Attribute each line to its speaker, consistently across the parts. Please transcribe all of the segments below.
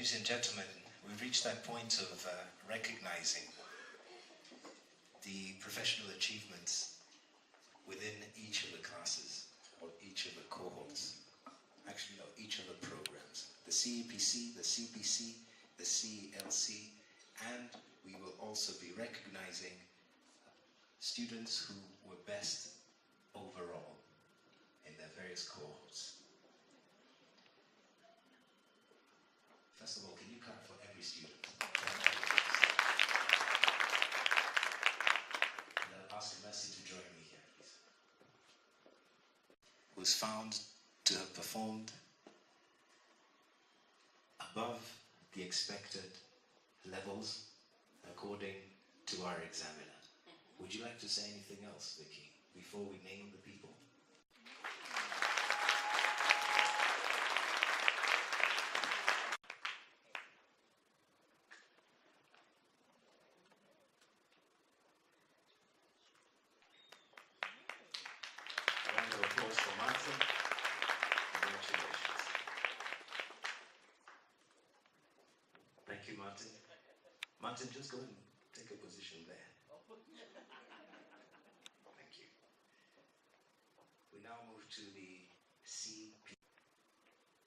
Speaker 1: Ladies and gentlemen, we've reached that point of recognizing the professional achievements within each of the classes or each of the cohorts. Actually, no, each of the programs. The CEPC, the CPC, the CLC, and we will also be recognizing students who were best overall in their various cohorts. First of all, can you clap for every student? And I'll ask Mercy to join me here, please. Who's found to have performed above the expected levels according to our examiner. Would you like to say anything else, Vicky, before we name the people? A round of applause for Martin. Congratulations. Thank you, Martin. Martin, just go and take a position there. Thank you. We now move to the CP,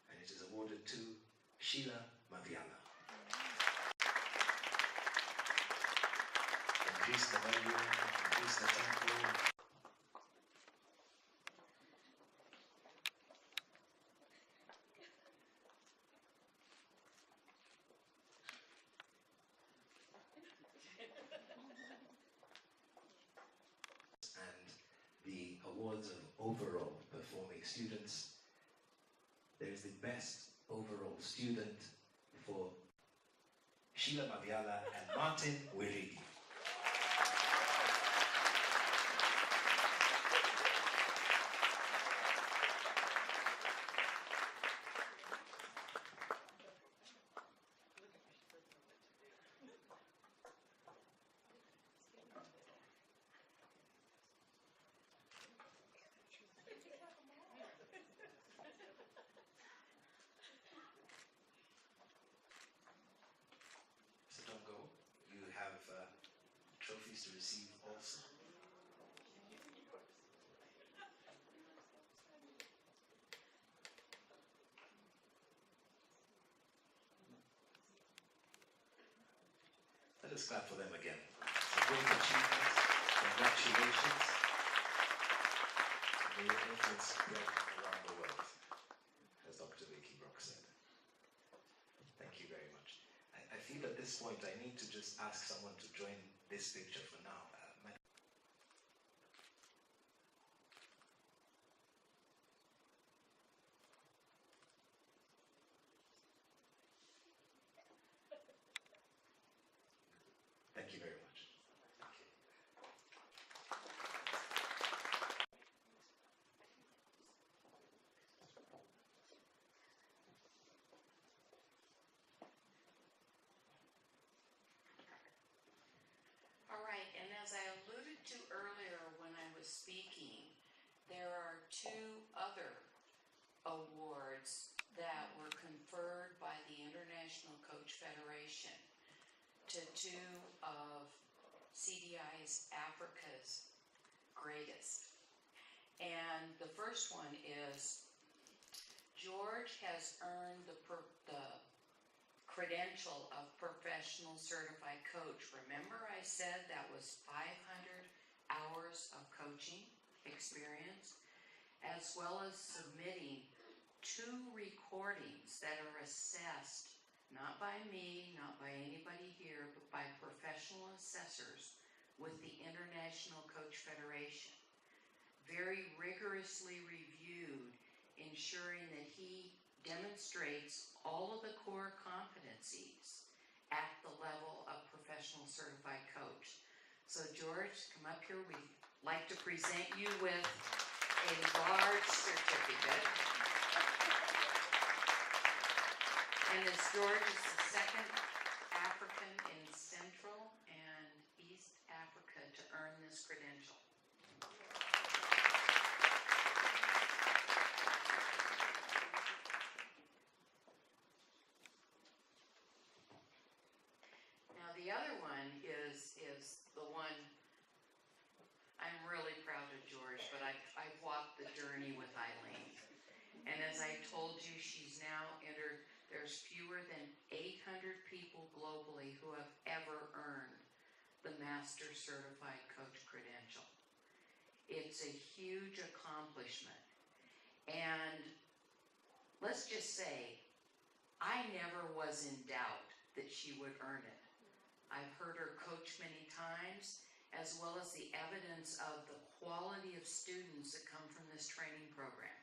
Speaker 1: and it is awarded to Sheila Maviala. Increase the value, increase the tempo. The awards of overall performing students. There is the best overall student for Sheila Maviala and Martin Wirigi. Trophies to receive also. Let us clap for them again. Great achievements. Congratulations. May your influence spread around the world, as Dr. Vicky Brock said. Thank you very much. I feel at this point I need to just ask someone to join this picture for now. Thank you very much. Thank you.
Speaker 2: All right, and as I alluded to earlier when I was speaking, there are two other awards that were conferred by the International Coach Federation to two of CDI-Africa's greatest. And the first one is George has earned the Credential of Professional Certified Coach. Remember I said that was 500 hours of coaching experience, as well as submitting 2 recordings that are assessed not by me, not by anybody here, but by professional assessors with the International Coach Federation. Very rigorously reviewed, ensuring that he demonstrates all of the core competencies at the level of professional certified coach. So George, come up here. We'd like to present you with a large certificate. And as George is the second African in Central and East Africa to earn this credential. journey with Eileen. And as I told you, she's now entered, there's fewer than 800 people globally who have ever earned the Master Certified Coach Credential. It's a huge accomplishment. And let's just say, I never was in doubt that she would earn it. I've heard her coach many times, as well as the evidence of the quality of students that come from this training program,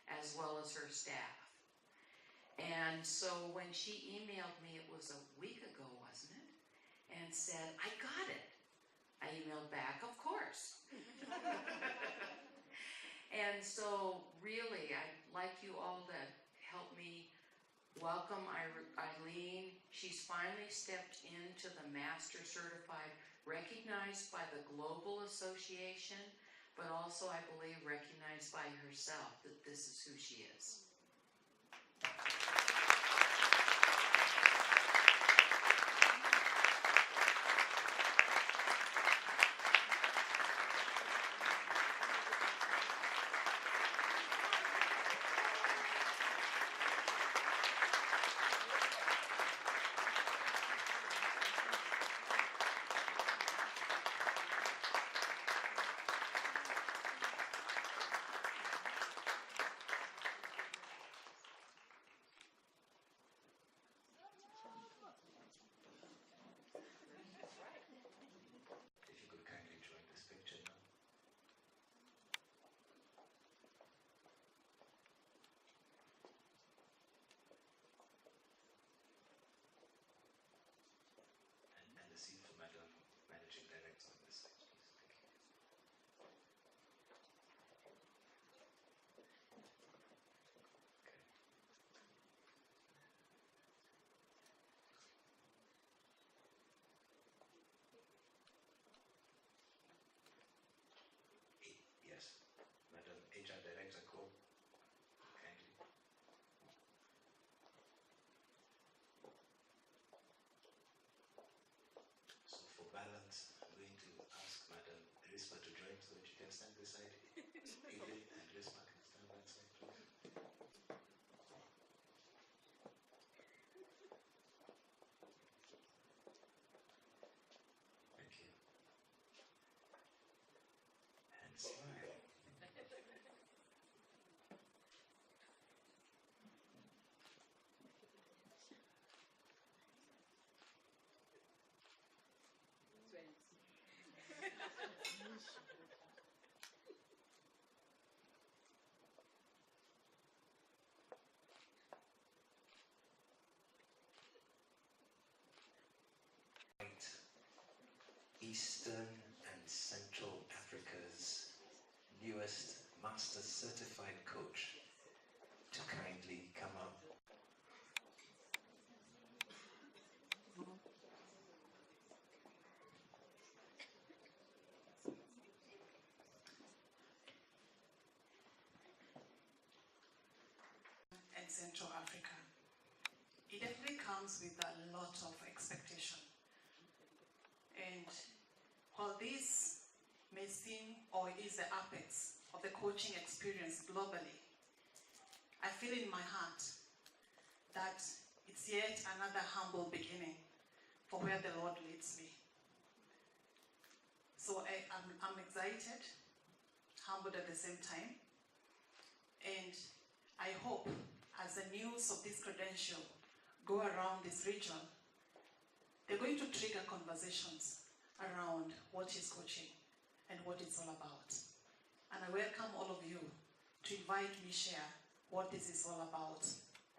Speaker 2: as well as her staff. And so when she emailed me, it was a week ago, wasn't it? And said, I got it. I emailed back, of course. And so really, I'd like you all to help me welcome Eileen. She's finally stepped into the Master Certified, recognized by the Global Association, but also, I believe, recognized by herself that this is who she is.
Speaker 1: If you could kindly join this picture now. And the seat for Madam Managing Director on this side, please. Thank you. Okay. Yes, Madam HR Director, go kindly. So for balance, I'm going to ask Madam Risma to join so that she can stand this side. Evelyn and Risma can stand that side, please. Thank you. And smile. Eastern and Central Africa's newest Master Certified Coach to kindly come up.
Speaker 3: And Central Africa. It definitely comes with a lot of expectation. And while this may seem or is the apex of the coaching experience globally, I feel in my heart that it's yet another humble beginning for where the Lord leads me. So I'm excited, humbled at the same time, and I hope as the news of this credential go around this region, they're going to trigger conversations around what is coaching and what it's all about. And I welcome all of you to invite me share what this is all about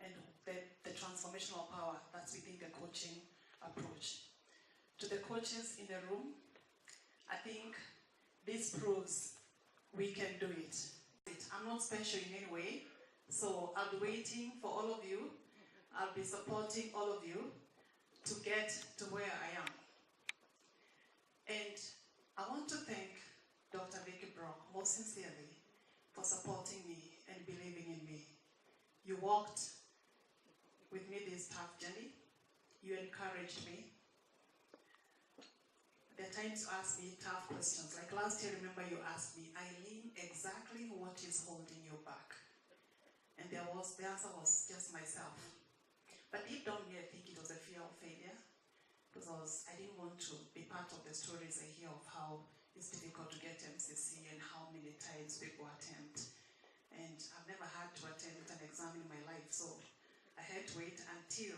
Speaker 3: and the transformational power that's within the coaching approach. To the coaches in the room, I think this proves we can do it. I'm not special in any way, so I'll be waiting for all of you. I'll be supporting all of you to get to where I am. And I want to thank Dr. Vicky Brock most sincerely for supporting me and believing in me. You walked with me this tough journey. You encouraged me. there are times you ask me tough questions. Like last year, remember you asked me, Eileen, exactly what is holding you back? And the answer was just myself. But deep down here, I think it was a fear of failure. Because I didn't want to be part of the stories I hear of how it's difficult to get MCC and how many times people attempt. And I've never had to attempt an exam in my life, so I had to wait until,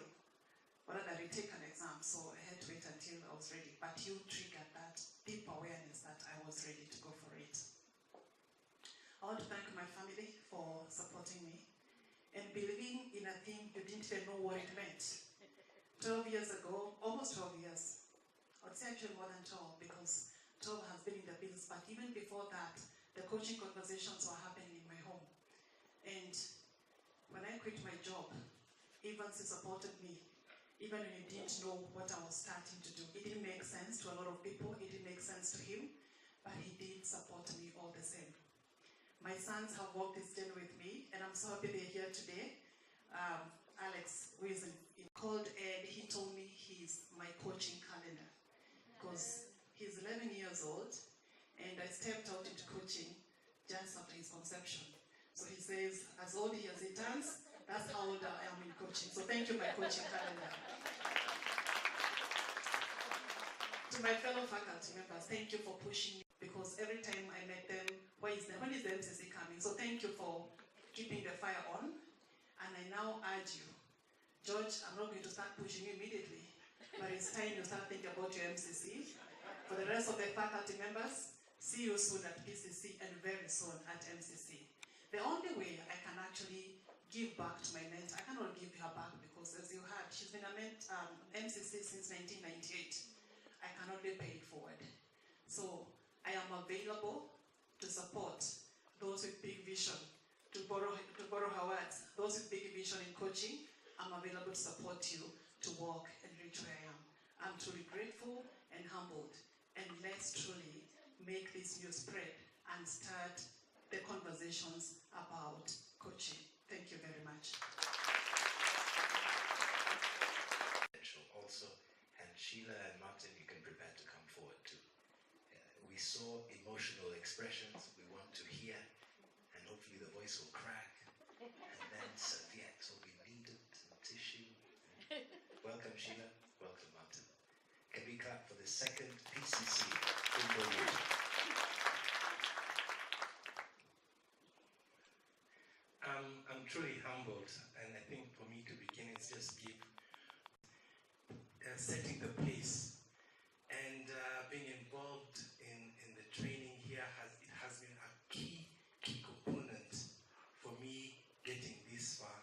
Speaker 3: rather than retake an exam, so I had to wait until I was ready. But you triggered that deep awareness that I was ready to go for it. I want to thank my family for supporting me and believing in a thing you didn't even know what it meant. 12 years ago, almost 12 years, I would say actually more than 12 because 12 has been in the business, but even before that, the coaching conversations were happening in my home. And when I quit my job, Evans supported me, even when he didn't know what I was starting to do. It didn't make sense to a lot of people, it didn't make sense to him, but he did support me all the same. My sons have walked this journey with me, and I'm so happy they're here today. Alex, who is called Ed, he told me he's my coaching calendar because he's 11 years old and I stepped out into coaching just after his conception. So he says, as old as he turns, that's how old I am in coaching. So thank you, my coaching calendar. To my fellow faculty members, thank you for pushing me because every time I met them, when is the MCC coming? So thank you for keeping the fire on. And I now urge you, George, I'm not going to start pushing you immediately, but it's time you start thinking about your MCC. For the rest of the faculty members, see you soon at PCC and very soon at MCC. The only way I can actually give back to my mentor, I cannot give her back because as you heard, she's been a MCC since 1998. I cannot be paid forward. So I am available to support those with big vision. To borrow her words, those with big vision in coaching, I'm available to support you to walk and reach where I am. I'm truly grateful and humbled, and let's truly make this news spread and start the conversations about coaching. Thank you very much.
Speaker 1: Also, and Sheila and Martin, you can prepare to come forward too. We saw emotional expressions we want to hear. Hopefully the voice will crack, and then serviettes will be needed, and tissue. Welcome, Sheila. Welcome, Martin. Can we clap for the second PCC in the region? I'm truly humbled, and I think for me to begin is just give setting the pace, and being involved in the training here has been a key component for me getting this far.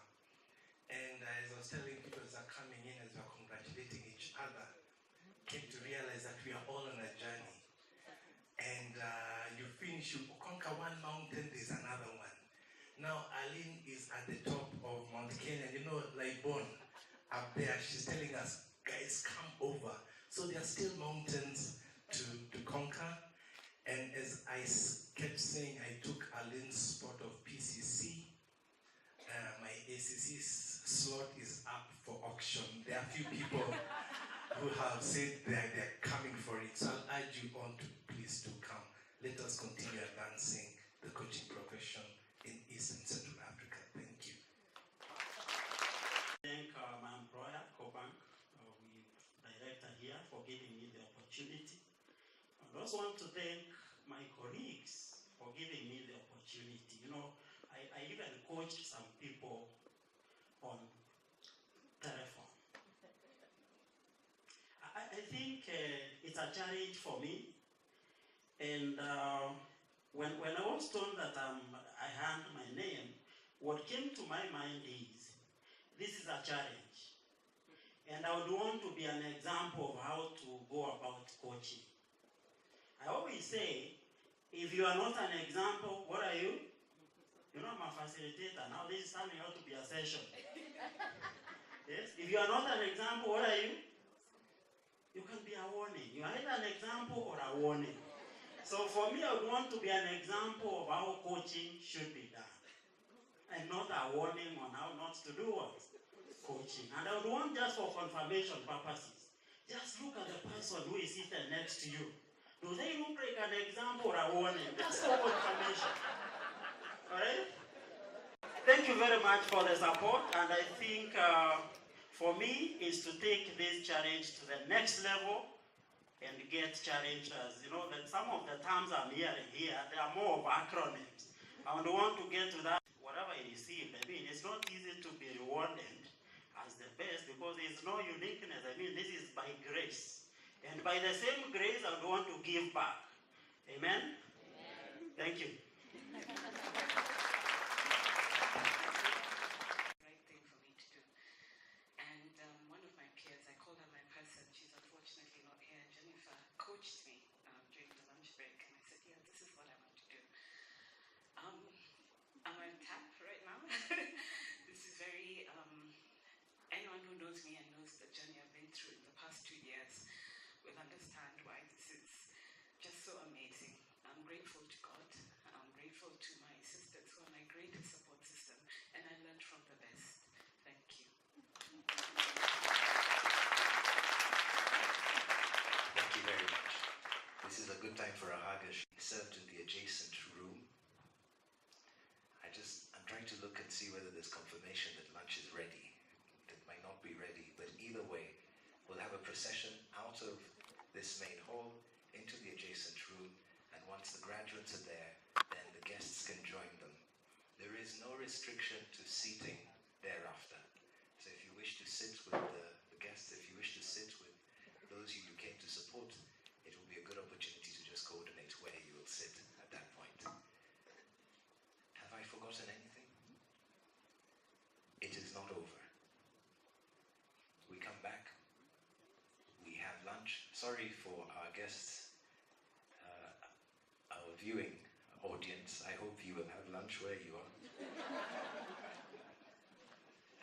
Speaker 1: And as I was telling people as are coming in, as we're congratulating each other, came to realize that we are all on a journey. And you finish, you conquer one mountain, there's another one. Now Aline is at the top of Mount Kenya, you know, like Bon up there, she's telling us, guys, come over. So there are still mountains to conquer. And as I kept saying, I took Aline's spot of PCC. My ACC slot is up for auction. There are a few people who have said they're coming for it. So I'll urge you on to please do come. Let us continue advancing the coaching profession in East and Central Africa. Thank you.
Speaker 4: Thank my employer, CoBank, director here, for giving me the opportunity. I also want to thank my colleagues for giving me the opportunity. You know, I even coached some people on telephone. I think it's a challenge for me. And when I was told that I had my name, what came to my mind is, this is a challenge. And I would want to be an example of how to go about coaching. I always say, if you are not an example, what are you? You know, I'm a facilitator. Now this is turning out to be a session. Yes? If you are not an example, what are you? You can be a warning. You are either an example or a warning. So for me, I would want to be an example of how coaching should be done. And not a warning on how not to do what? Coaching. And I would want, just for confirmation purposes, just look at the person who is seated next to you. Do they look like an example or a warning? That's all confirmation. Alright? Thank you very much for the support, and I think for me is to take this challenge to the next level and get challenged as, you know, that some of the terms I'm hearing here, they are more of acronyms. I don't want to get to that, whatever I received. I mean, it's not easy to be rewarded as the best because there's no uniqueness. I mean, this is by grace. And by the same grace, I would want to give back. Amen? Amen. Thank you.
Speaker 5: Right thing for me to do. And one of my peers, I called her my person, she's unfortunately not here, Jennifer, coached me during the lunch break, and I said, yeah, this is what I want to do. I'm on tap right now. This is very, anyone who knows me and knows the journey I've been through in the past 2 years will understand why this is just so amazing. I'm grateful to God. I'm grateful to my sisters who are my greatest support system, and I learned from the best. Thank you.
Speaker 1: Thank you very much. This is a good time for a hug. She served in the adjacent room. I'm trying to look and see whether there's confirmation that lunch is ready. It might not be ready, but either way, we'll have a procession out of this main hall into the adjacent room, and once the graduates are there, then the guests can join them. There is no restriction to seating thereafter. So if you wish to sit with the guests, if you wish to sit with those you came to support, it will be a good opportunity to just coordinate where you will sit at that point. Have I forgotten anything? It is not over. We come back. We have lunch. Sorry for our guests, our viewing audience. I hope you will have lunch where you are.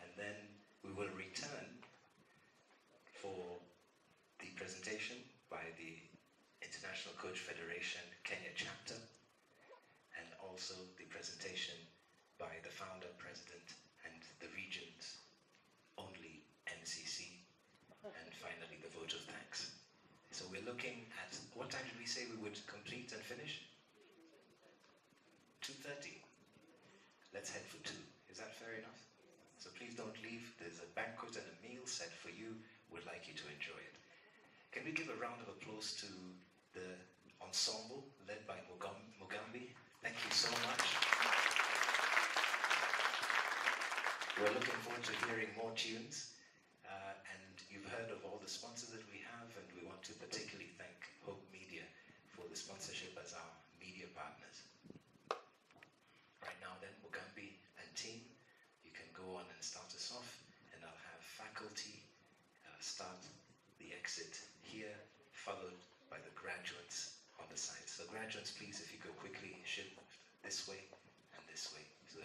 Speaker 1: And then we will return for the presentation by the International Coach Federation Kenya chapter, and also the presentation by the founder, president, and the region's only MCC, and finally the vote of thanks. So we're looking at, what time did we say we would complete and finish? 2:30. Let's head for 2. Is that fair enough? So please don't leave. There's a banquet and a meal set for you. We'd like you to enjoy it. Can we give a round of applause to the ensemble led by Mugambi? Thank you so much. We're looking forward to hearing more tunes. And you've heard of all the sponsors that we have, and we want to particularly thank Hope Media for the sponsorship as our media partners. Right now then, Mugambi and team, you can go on and start us off, and I'll have faculty start the exit here, followed by the graduates on the side. So graduates, please, if you go quickly, shift this way and this way. So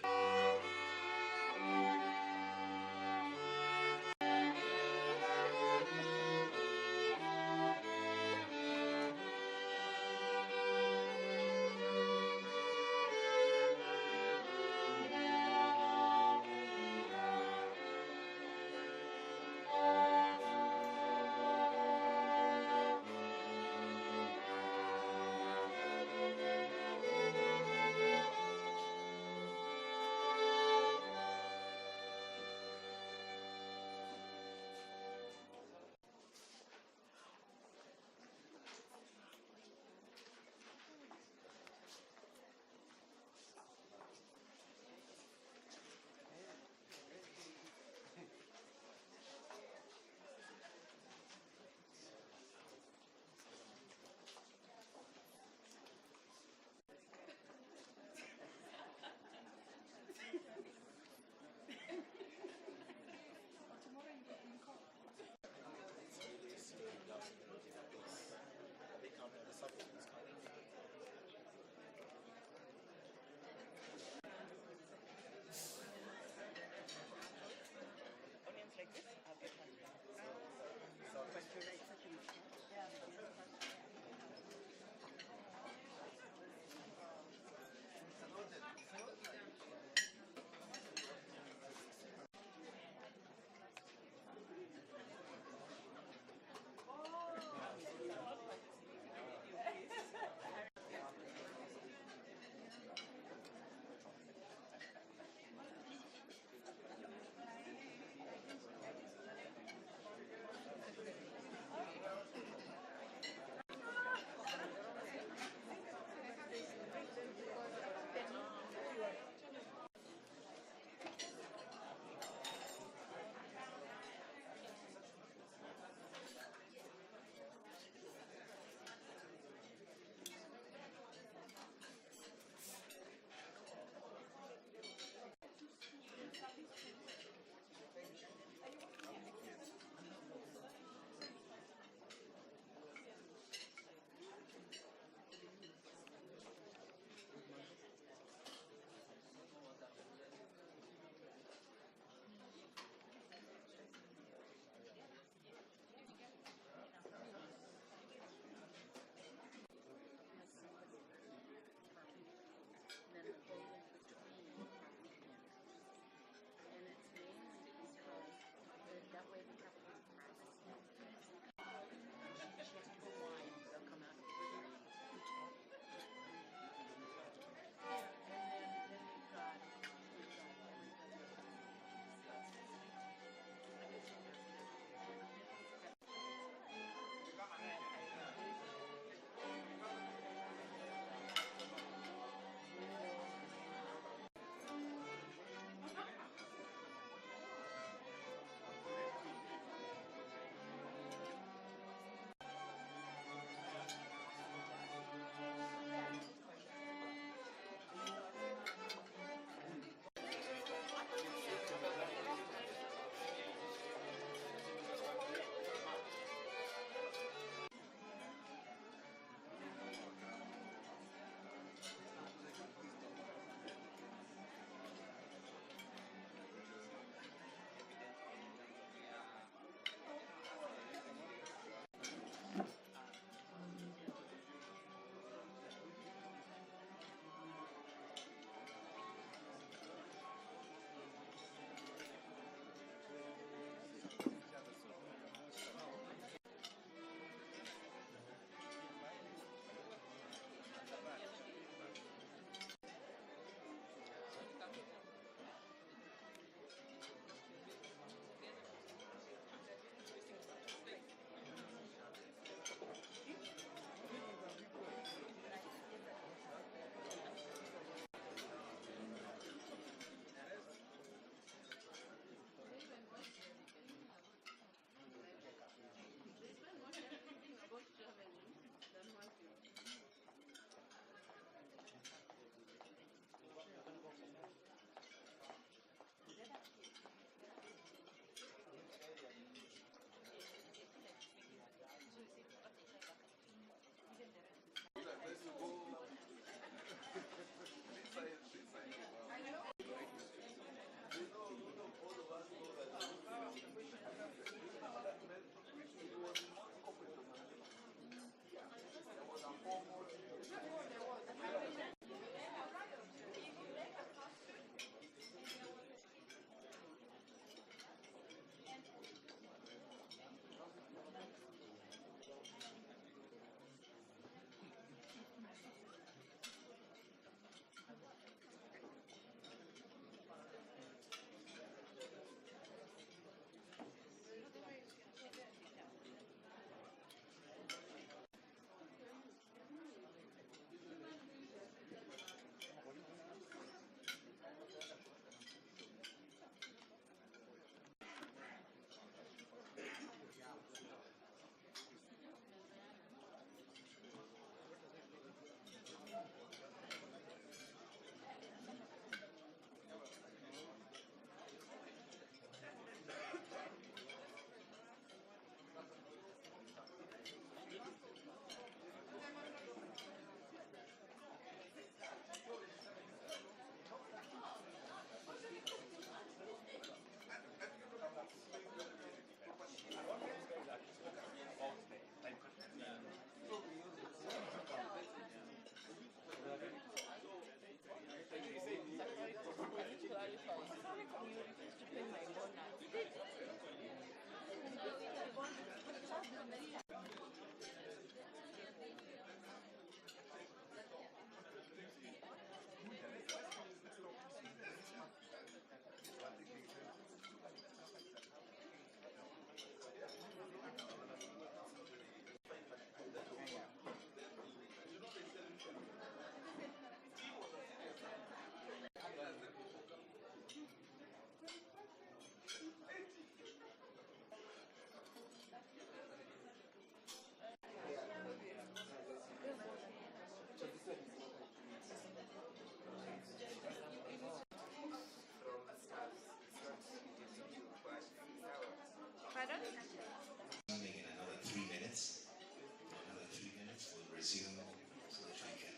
Speaker 1: resume so that we can.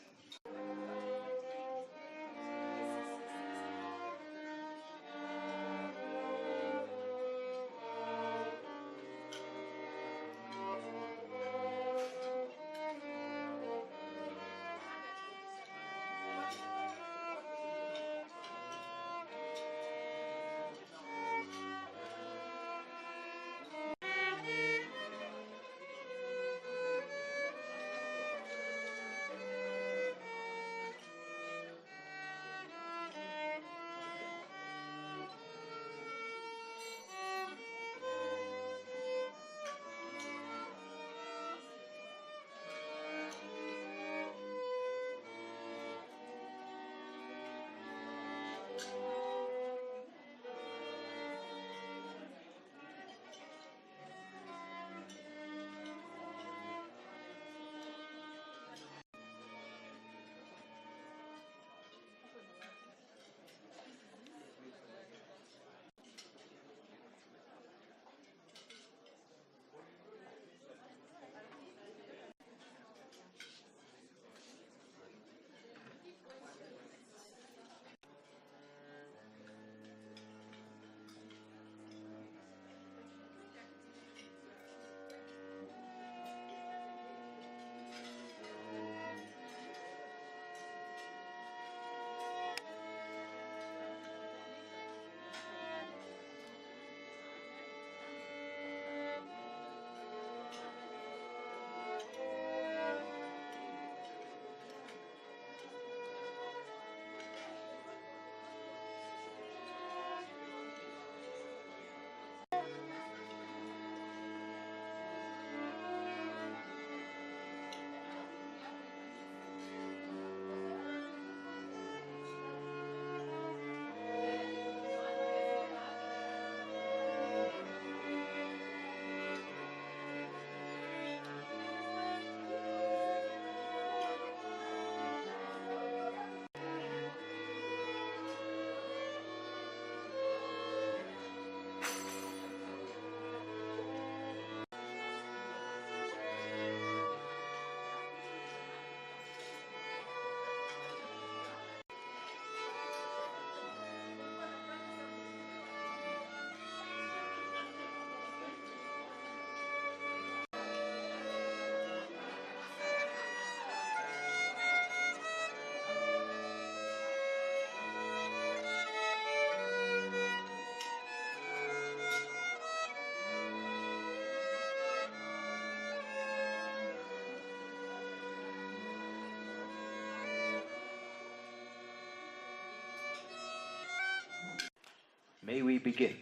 Speaker 1: May we begin?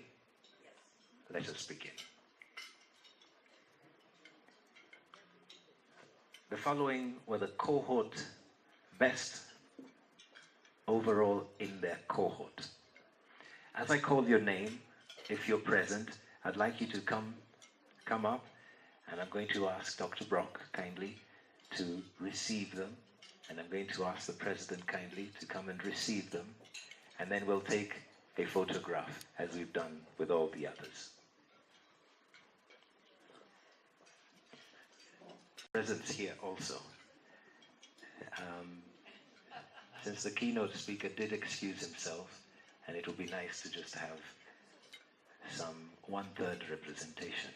Speaker 1: Let us begin. The following were the cohort best overall in their cohort. As I call your name, if you're present, I'd like you to come up, and I'm going to ask Dr. Brock kindly to receive them, and I'm going to ask the President kindly to come and receive them, and then we'll take a photograph as we've done with all the others. Presence here also. Since the keynote speaker did excuse himself, and it will be nice to just have some 1/3 representation.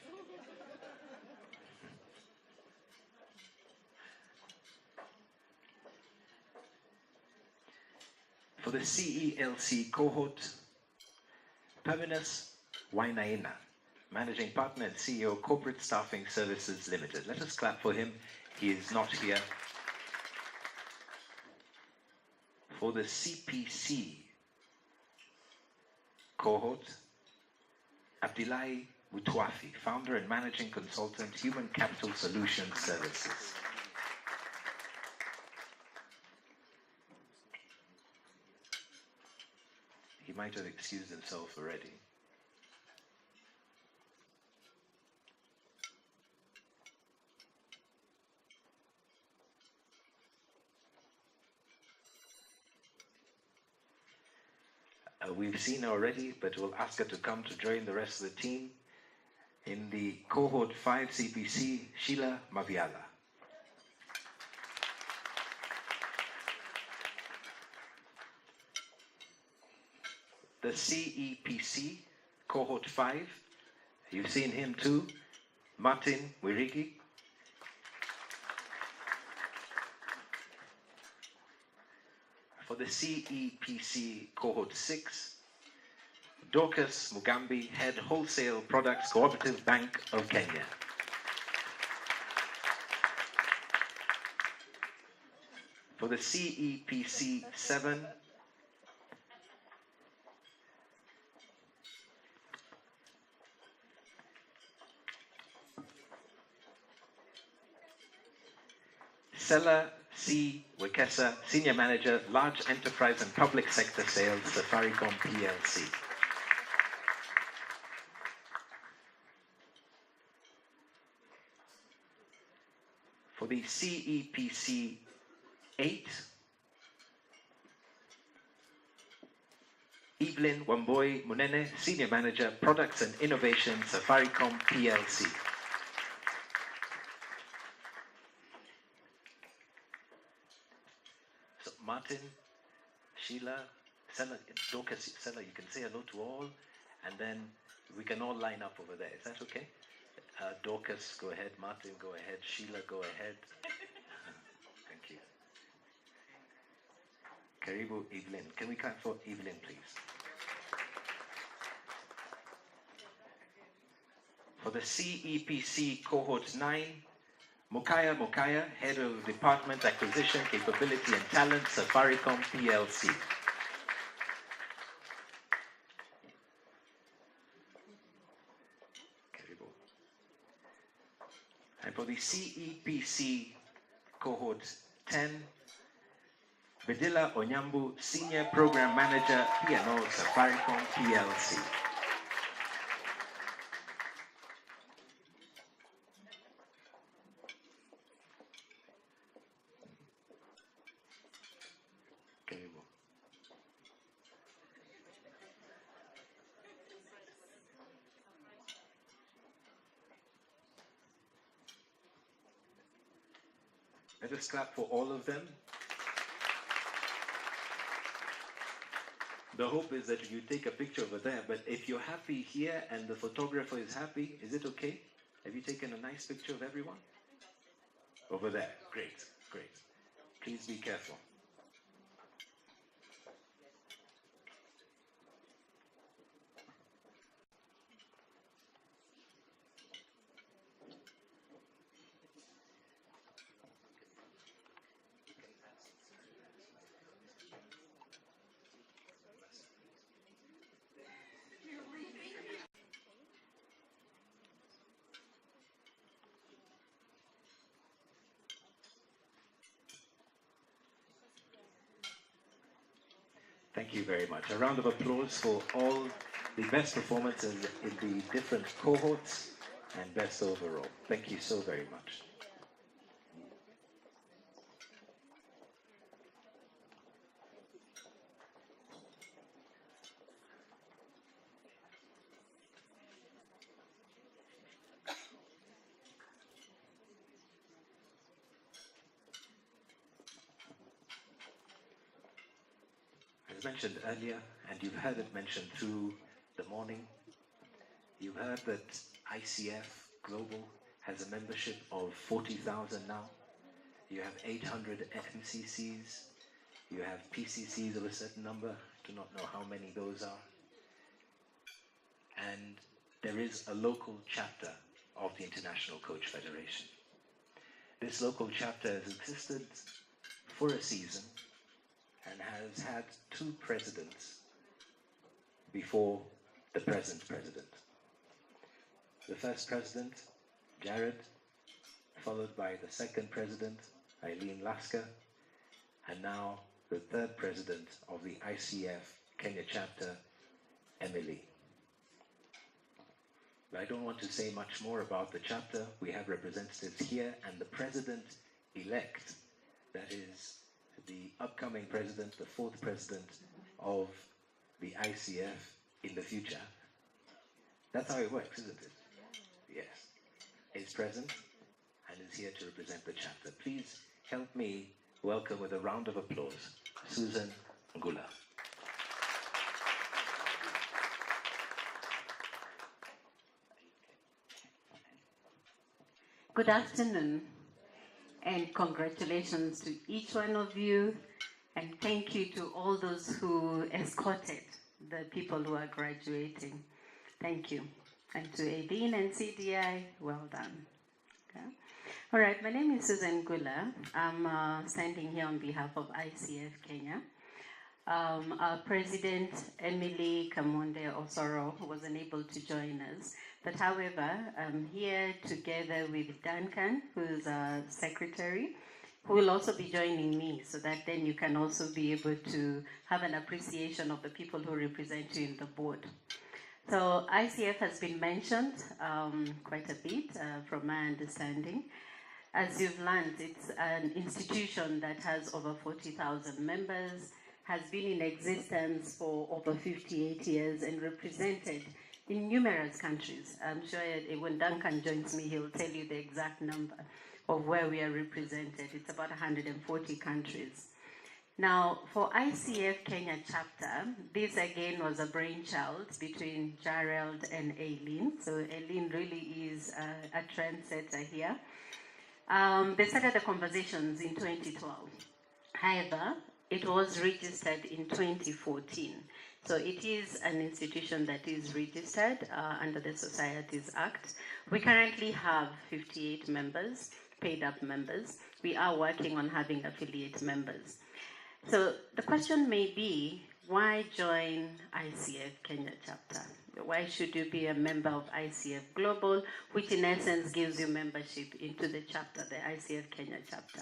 Speaker 1: For the CELC cohort, Pavinus Wainaina, Managing Partner and CEO, Corporate Staffing Services Limited. Let us clap for him. He is not here. For the CPC cohort, Abdullahi Butwafi, Founder and Managing Consultant, Human Capital Solutions Services. He might have excused himself already. We've seen her already, but we'll ask her to come to join the rest of the team. In the cohort 5 CPC, Sheila Maviala. the CEPC Cohort 5, you've seen him too, Martin Wirigi. For the CEPC Cohort 6, Dorcas Mugambi, Head Wholesale Products Cooperative Bank of Kenya. For the CEPC 7, Sela C. Wekesa, Senior Manager, Large Enterprise and Public Sector Sales, Safaricom PLC. For the CEPC 8, Evelyn Wamboi Munene, Senior Manager, Products and Innovation, Safaricom PLC. So Martin, Sheila, Sela, Dorcas, Sela, you can say hello to all, and then we can all line up over there. Is that okay? Dorcas, go ahead. Martin, go ahead. Sheila, go ahead. Thank you. Karibu, Evelyn. Can we clap for Evelyn, please? For the CEPC Cohort 9, Mukaya, Head of Department Acquisition, Capability and Talent, Safaricom PLC. And for the CEPC Cohort 10, Bedila Onyambu, Senior Program Manager, P&O, Safaricom PLC. Let us clap for all of them. The hope is that you take a picture over there, but if you're happy here and the photographer is happy, is it okay? Have you taken a nice picture of everyone? Over there. Great, great. Please be careful. Thank you very much. A round of applause for all the best performances in the different cohorts and best overall. Thank you so very much. As mentioned earlier, and you've heard it mentioned through the morning, you've heard that ICF Global has a membership of 40,000 now. You have 800 MCCs. You have PCCs of a certain number. I do not know how many those are. And there is a local chapter of the International Coach Federation. This local chapter has existed for a season and has had 2 presidents before the present president. The first president, Jared, followed by the second president, Eileen Lasker, and now the third president of the ICF Kenya chapter, Emily. But I don't want to say much more about the chapter. We have representatives here, and the president-elect, that is the upcoming president, the 4th president of the ICF in the future. That's how it works, isn't it? Yes. Is present and is here to represent the chapter. Please help me welcome with a round of applause, Susan Ngula.
Speaker 6: Good afternoon, and congratulations to each one of you, and thank you to all those who escorted the people who are graduating. Thank you. And to Aideen and CDI, well done. Okay. All right, my name is Susan Gula. I'm standing here on behalf of ICF Kenya. Our president, Emily Kamunde Osoro, was unable to join us. But however, I'm here together with Duncan, who's our secretary, who will also be joining me, so that then you can also be able to have an appreciation of the people who represent you in the board. So ICF has been mentioned quite a bit from my understanding. As you've learned, it's an institution that has over 40,000 members, has been in existence for over 58 years and represented in numerous countries. I'm sure when Duncan joins me, he'll tell you the exact number of where we are represented. It's about 140 countries. Now, for ICF Kenya chapter, this again was a brainchild between Gerald and Aileen. So Aileen really is a trendsetter here. They started the conversations in 2012. However, it was registered in 2014. So it is an institution that is registered under the Societies Act. We currently have 58 members, paid up members. We are working on having affiliate members. So the question may be, why join ICF Kenya chapter? Why should you be a member of ICF Global, which in essence gives you membership into the chapter, the ICF Kenya chapter?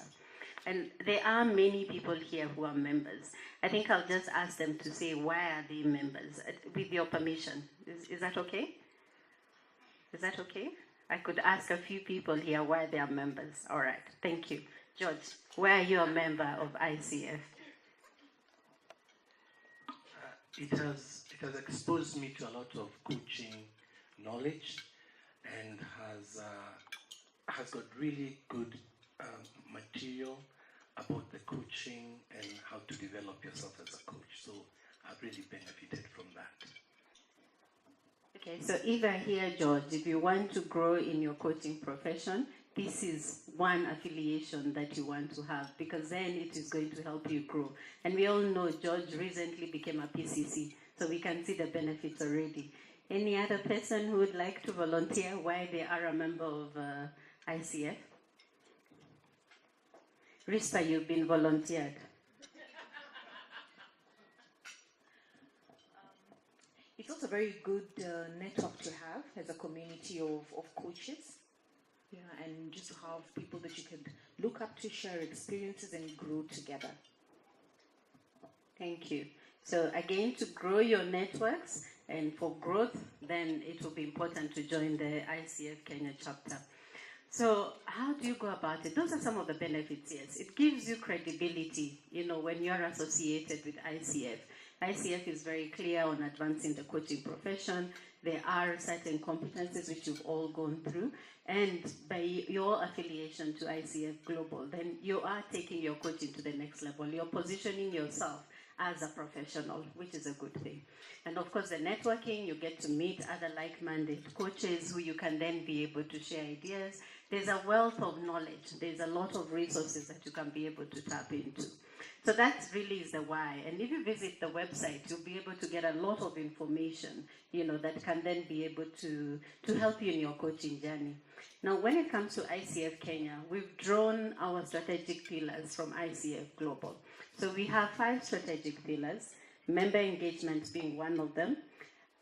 Speaker 6: And there are many people here who are members. I think I'll just ask them to say, why are they members? With your permission. Is that okay? Is that okay? I could ask a few people here why they are members. All right, thank you. George, why are you a member of ICF?
Speaker 7: It has exposed me to a lot of coaching knowledge and has got really good material about the coaching and how to develop yourself as a coach. So I've really benefited from that.
Speaker 6: Okay, so if I hear George, if you want to grow in your coaching profession, this is one affiliation that you want to have, because then it is going to help you grow. And we all know George recently became a PCC, so we can see the benefits already. Any other person who would like to volunteer why they are a member of ICF? Rispa, you've been volunteered.
Speaker 8: It's also a very good network to have as a community of coaches. Yeah, and just to have people that you can look up to, share experiences, and grow together.
Speaker 6: Thank you. So again, to grow your networks and for growth, then it will be important to join the ICF Kenya chapter. So how do you go about it? Those are some of the benefits, yes. It gives you credibility, when you're associated with ICF. ICF is very clear on advancing the coaching profession. There are certain competencies which you've all gone through. And by your affiliation to ICF Global, then you are taking your coaching to the next level. You're positioning yourself as a professional, which is a good thing. And of course, the networking, you get to meet other like-minded coaches who you can then be able to share ideas. There's a wealth of knowledge. There's a lot of resources that you can be able to tap into. So that really is the why. And if you visit the website, you'll be able to get a lot of information, that can then be able to help you in your coaching journey. Now, when it comes to ICF Kenya, we've drawn our strategic pillars from ICF Global. So we have 5 strategic pillars, member engagement being one of them,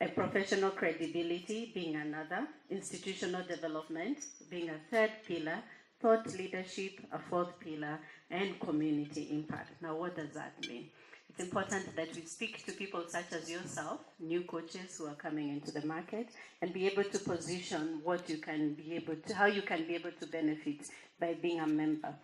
Speaker 6: a professional credibility being another, institutional development being a 3rd pillar, thought leadership, a 4th pillar, and community impact. Now, what does that mean? It's important that we speak to people such as yourself, new coaches who are coming into the market, and be able to position how you can be able to benefit by being a member.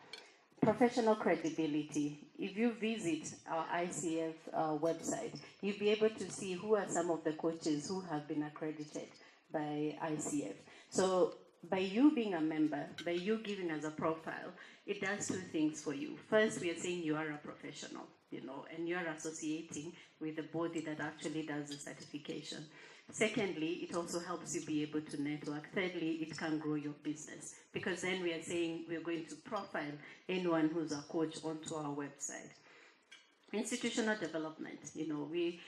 Speaker 6: Professional credibility. If you visit our ICF website, you'll be able to see who are some of the coaches who have been accredited by ICF. So by you being a member, by you giving us a profile, it does 2 things for you. First, we are saying you are a professional. and you're associating with the body that actually does the certification. Secondly, it also helps you be able to network. Thirdly, it can grow your business, because then we are saying we're going to profile anyone who's a coach onto our website. Institutional development, we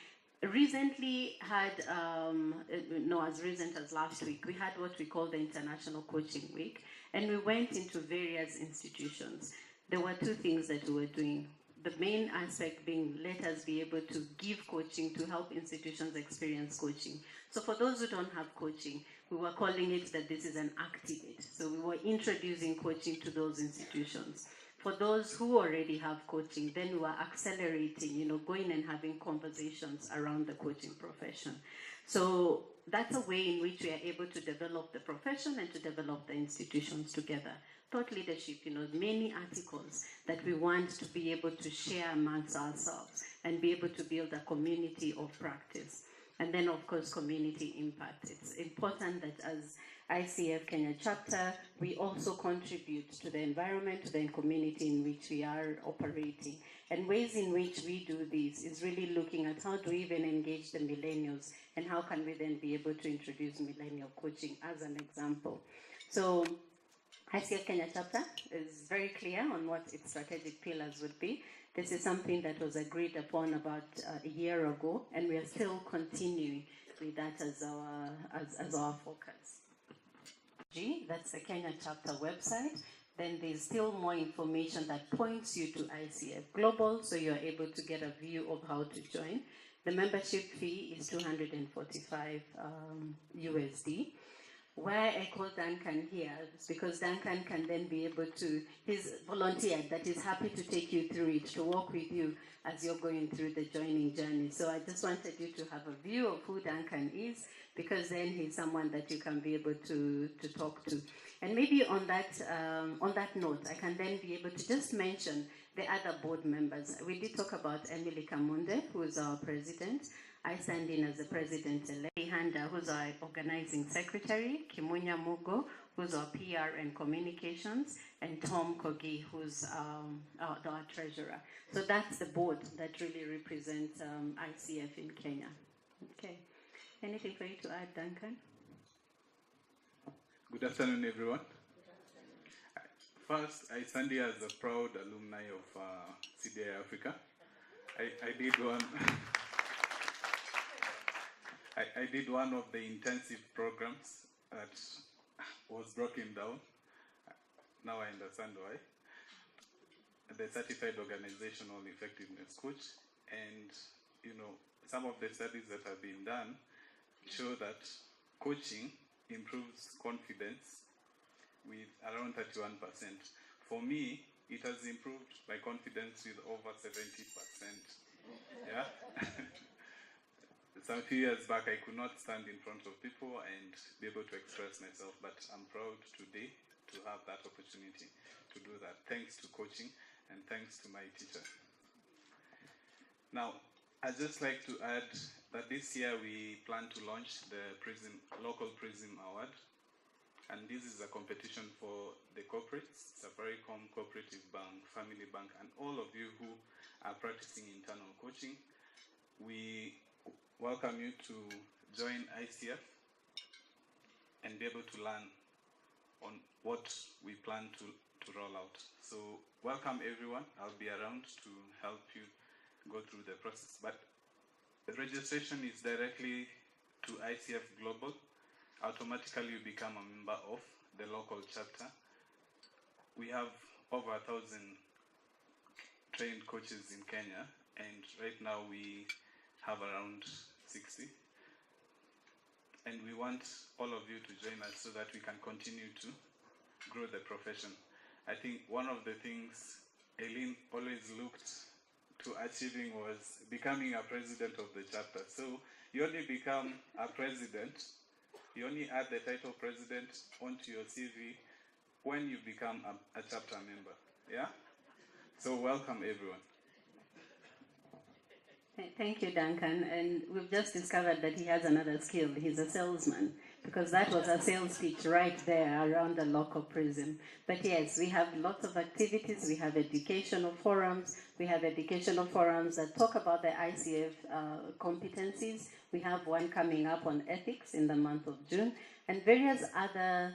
Speaker 6: recently had, as recent as last week, we had what we call the International Coaching Week, and we went into various institutions. There were two things that we were doing. The main aspect being, let us be able to give coaching to help institutions experience coaching. So for those who don't have coaching, we were calling it that this is an activate. So we were introducing coaching to those institutions. For those who already have coaching, then we were accelerating, going and having conversations around the coaching profession. So that's a way in which we are able to develop the profession and to develop the institutions together. Thought leadership, many articles that we want to be able to share amongst ourselves and be able to build a community of practice. And then, of course, community impact. It's important that as ICF Kenya chapter, we also contribute to the environment, to the community in which we are operating. And ways in which we do this is really looking at how do we even engage the millennials, and how can we then be able to introduce millennial coaching as an example. So ICF Kenya chapter is very clear on what its strategic pillars would be. This is something that was agreed upon about a year ago, and we are still continuing with that as our focus. That's the Kenya chapter website. Then there's still more information that points you to ICF Global, so you're able to get a view of how to join. The membership fee is $245 USD. Why I call Duncan here is because Duncan can then be able to, he's volunteered that he's happy to take you through it, to walk with you as you're going through the joining journey. So I just wanted you to have a view of who Duncan is, because then he's someone that you can be able to talk to. And maybe on that note, I can then be able to just mention the other board members. We did talk about Emily Kamunde, who is our president. I stand in as the president-elect. Handa, who's our organizing secretary. Kimunya Mugo, who's our PR and communications. And Tom Kogi, who's our treasurer. So that's the board that really represents ICF in Kenya. Okay. Anything for you to add, Duncan?
Speaker 9: Good afternoon, everyone. First, I stand here as a proud alumni of CDI-Africa. I did one. I did one of the intensive programs that was broken down. Now I understand why. The Certified Organizational Effectiveness Coach, and some of the studies that have been done show that coaching improves confidence with around 31%. For me, it has improved my confidence with over 70%. Yeah. Some few years back, I could not stand in front of people and be able to express myself, but I'm proud today to have that opportunity to do that, thanks to coaching and thanks to my teacher. Now, I'd just like to add that this year we plan to launch the local Prism Award, and this is a competition for the corporates, Safaricom, Cooperative Bank, Family Bank, and all of you who are practicing internal coaching. We welcome you to join ICF and be able to learn on what we plan to roll out. So welcome everyone. I'll be around to help you go through the process. But the registration is directly to ICF Global. Automatically you become a member of the local chapter. We have over 1,000 trained coaches in Kenya, and right now we have around 60. And we want all of you to join us so that we can continue to grow the profession. I think one of the things Eileen always looked to achieving was becoming a president of the chapter. So you only become a president, you only add the title president onto your CV when you become a chapter member. Yeah? So welcome everyone.
Speaker 6: Thank you, Duncan. And we've just discovered that he has another skill. He's a salesman, because that was a sales pitch right there around the local prism. But yes, we have lots of activities. We have educational forums. We have educational forums that talk about the ICF competencies. We have one coming up on ethics in the month of June, and various other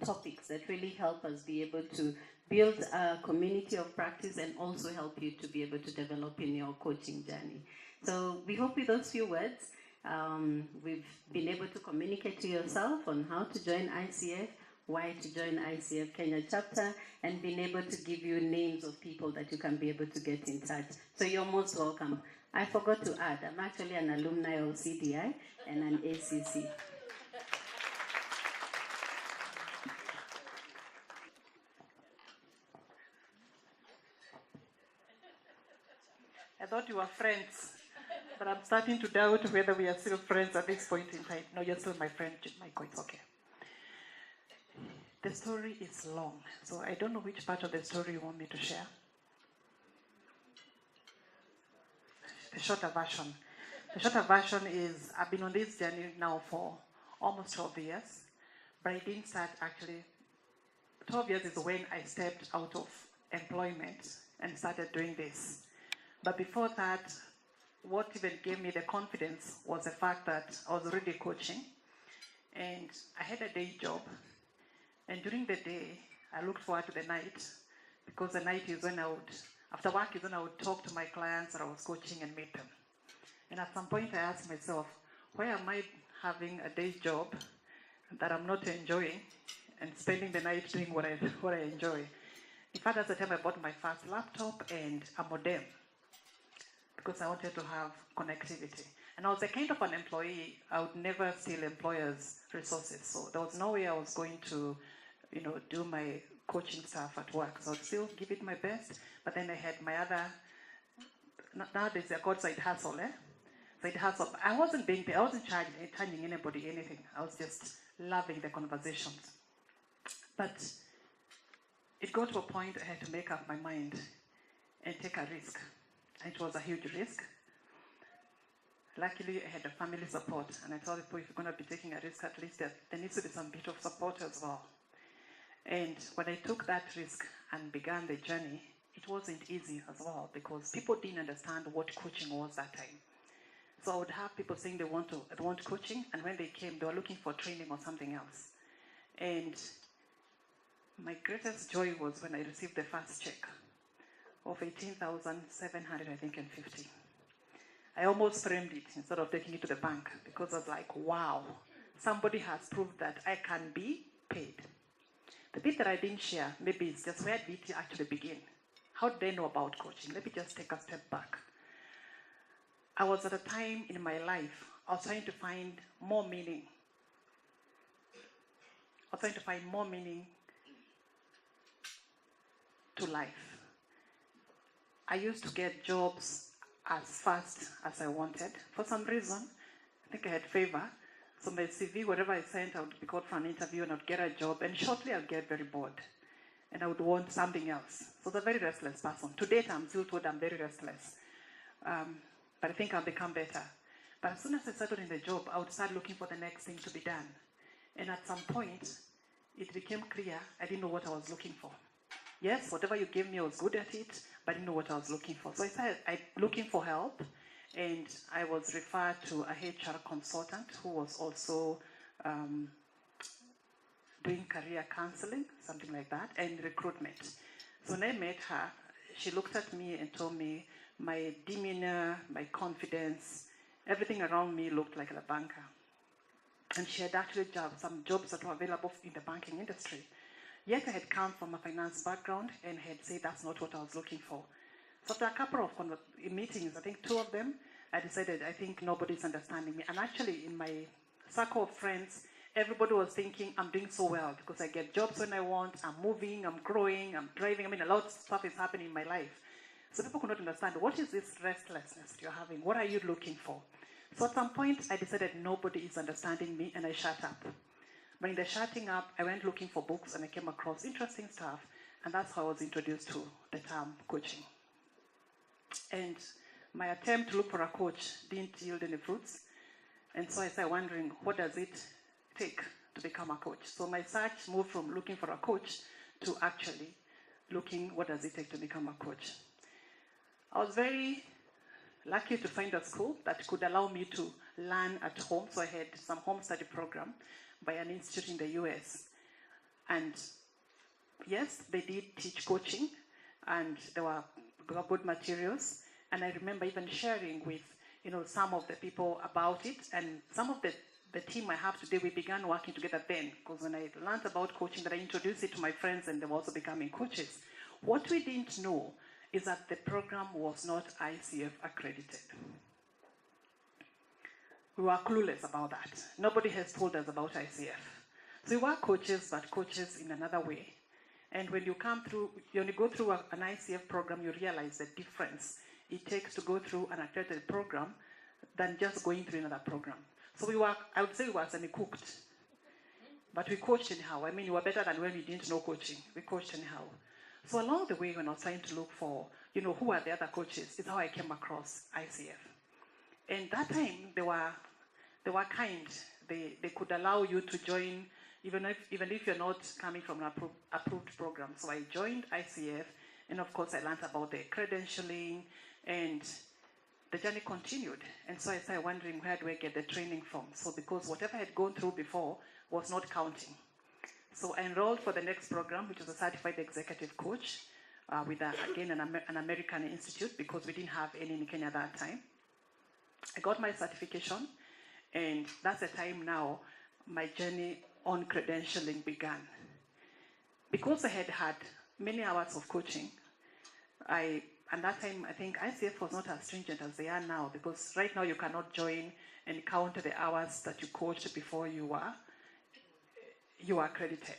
Speaker 6: topics that really help us be able to build a community of practice and also help you to be able to develop in your coaching journey. So we hope with those few words, we've been able to communicate to yourself on how to join ICF, why to join ICF Kenya chapter, and been able to give you names of people that you can be able to get in touch. So you're most welcome. I forgot to add, I'm actually an alumni of CDI and an ACC.
Speaker 10: I thought you were friends, but I'm starting to doubt whether we are still friends at this point in time. No, you're still my friend, Michael, it's okay. The story is long, so I don't know which part of the story you want me to share. The shorter version. The shorter version is, I've been on this journey now for almost 12 years, but I didn't start actually, 12 years is when I stepped out of employment and started doing this. But before that, what even gave me the confidence was the fact that I was already coaching, and I had a day job. And during the day, I looked forward to the night, because the night is when I would, after work is when I would talk to my clients that I was coaching and meet them. And at some point I asked myself, why am I having a day job that I'm not enjoying and spending the night doing what I enjoy? In fact, that's the time I bought my first laptop and a modem, because I wanted to have connectivity. And I was the kind of an employee, I would never steal employers' resources. So there was no way I was going to, do my coaching stuff at work. So I'd still give it my best, but then I had my other, nowadays they're called side hustle, Side hustle. I wasn't charging anybody anything. I was just loving the conversations. But it got to a point I had to make up my mind and take a risk. It was a huge risk. Luckily, I had a family support, and I told people, if you're going to be taking a risk, at least there needs to be some bit of support as well. And when I took that risk and began the journey, it wasn't easy as well, because people didn't understand what coaching was that time. So I would have people saying they want coaching, and when they came, they were looking for training or something else. And my greatest joy was when I received the first check of 18,700, I think, and 50. I almost framed it instead of taking it to the bank, because I was like, wow, somebody has proved that I can be paid. The bit that I didn't share, maybe it's just where did it actually begin? How did I know about coaching? Let me just take a step back. I was at a time in my life, I was trying to find more meaning. I was trying to find more meaning to life. I used to get jobs as fast as I wanted. For some reason, I think I had favor. So my CV, whatever I sent, I would be called for an interview and I would get a job, and shortly I'd get very bored. And I would want something else. So I was a very restless person. To date, I'm still told I'm very restless. But I think I'll become better. But as soon as I settled in the job, I would start looking for the next thing to be done. And at some point, it became clear I didn't know what I was looking for. Yes, whatever you gave me, I was good at it, but I didn't know what I was looking for. So I started looking for help, and I was referred to a HR consultant who was also doing career counseling, something like that, and recruitment. So when I met her, she looked at me and told me my demeanor, my confidence, everything around me looked like a banker. And she had actually some jobs that were available in the banking industry. Yet I had come from a finance background and had said that's not what I was looking for. So after a couple of meetings, I think 2 of them, I decided I think nobody's understanding me. And actually in my circle of friends, everybody was thinking I'm doing so well because I get jobs when I want, I'm moving, I'm growing, I'm driving. I mean, a lot of stuff is happening in my life. So people could not understand, what is this restlessness you're having? What are you looking for? So at some point, I decided nobody is understanding me, and I shut up. But in the shutting up, I went looking for books, and I came across interesting stuff, and that's how I was introduced to the term coaching. And my attempt to look for a coach didn't yield any fruits. And so I started wondering, what does it take to become a coach? So my search moved from looking for a coach to actually looking, what does it take to become a coach? I was very lucky to find a school that could allow me to learn at home. So I had some home study program by an institute in the US. And yes, they did teach coaching, and there were good materials. And I remember even sharing with some of the people about it, and some of the team I have today, we began working together then, because when I learned about coaching, that I introduced it to my friends, and they were also becoming coaches. What we didn't know is that the program was not ICF accredited. We were clueless about that. Nobody has told us about ICF. So we were coaches, but coaches in another way. And when you go through an ICF program, you realize the difference it takes to go through an accredited program than just going through another program. So I would say we were semi-cooked. But we coached anyhow. I mean, we were better than when we didn't know coaching. We coached anyhow. So along the way, when I was trying to look for, who are the other coaches, is how I came across ICF. And that time, they were kind. They could allow you to join, even if you're not coming from an approved program. So I joined ICF, and of course, I learned about the credentialing, and the journey continued. And so I started wondering, where do I get the training from? So because whatever I had gone through before was not counting. So I enrolled for the next program, which was a certified executive coach with, again, an American institute, because we didn't have any in Kenya at that time. I got my certification, and that's the time now my journey on credentialing began. Because I had had many hours of coaching, and that time, I think ICF was not as stringent as they are now, because right now you cannot join and count the hours that you coached before you were accredited.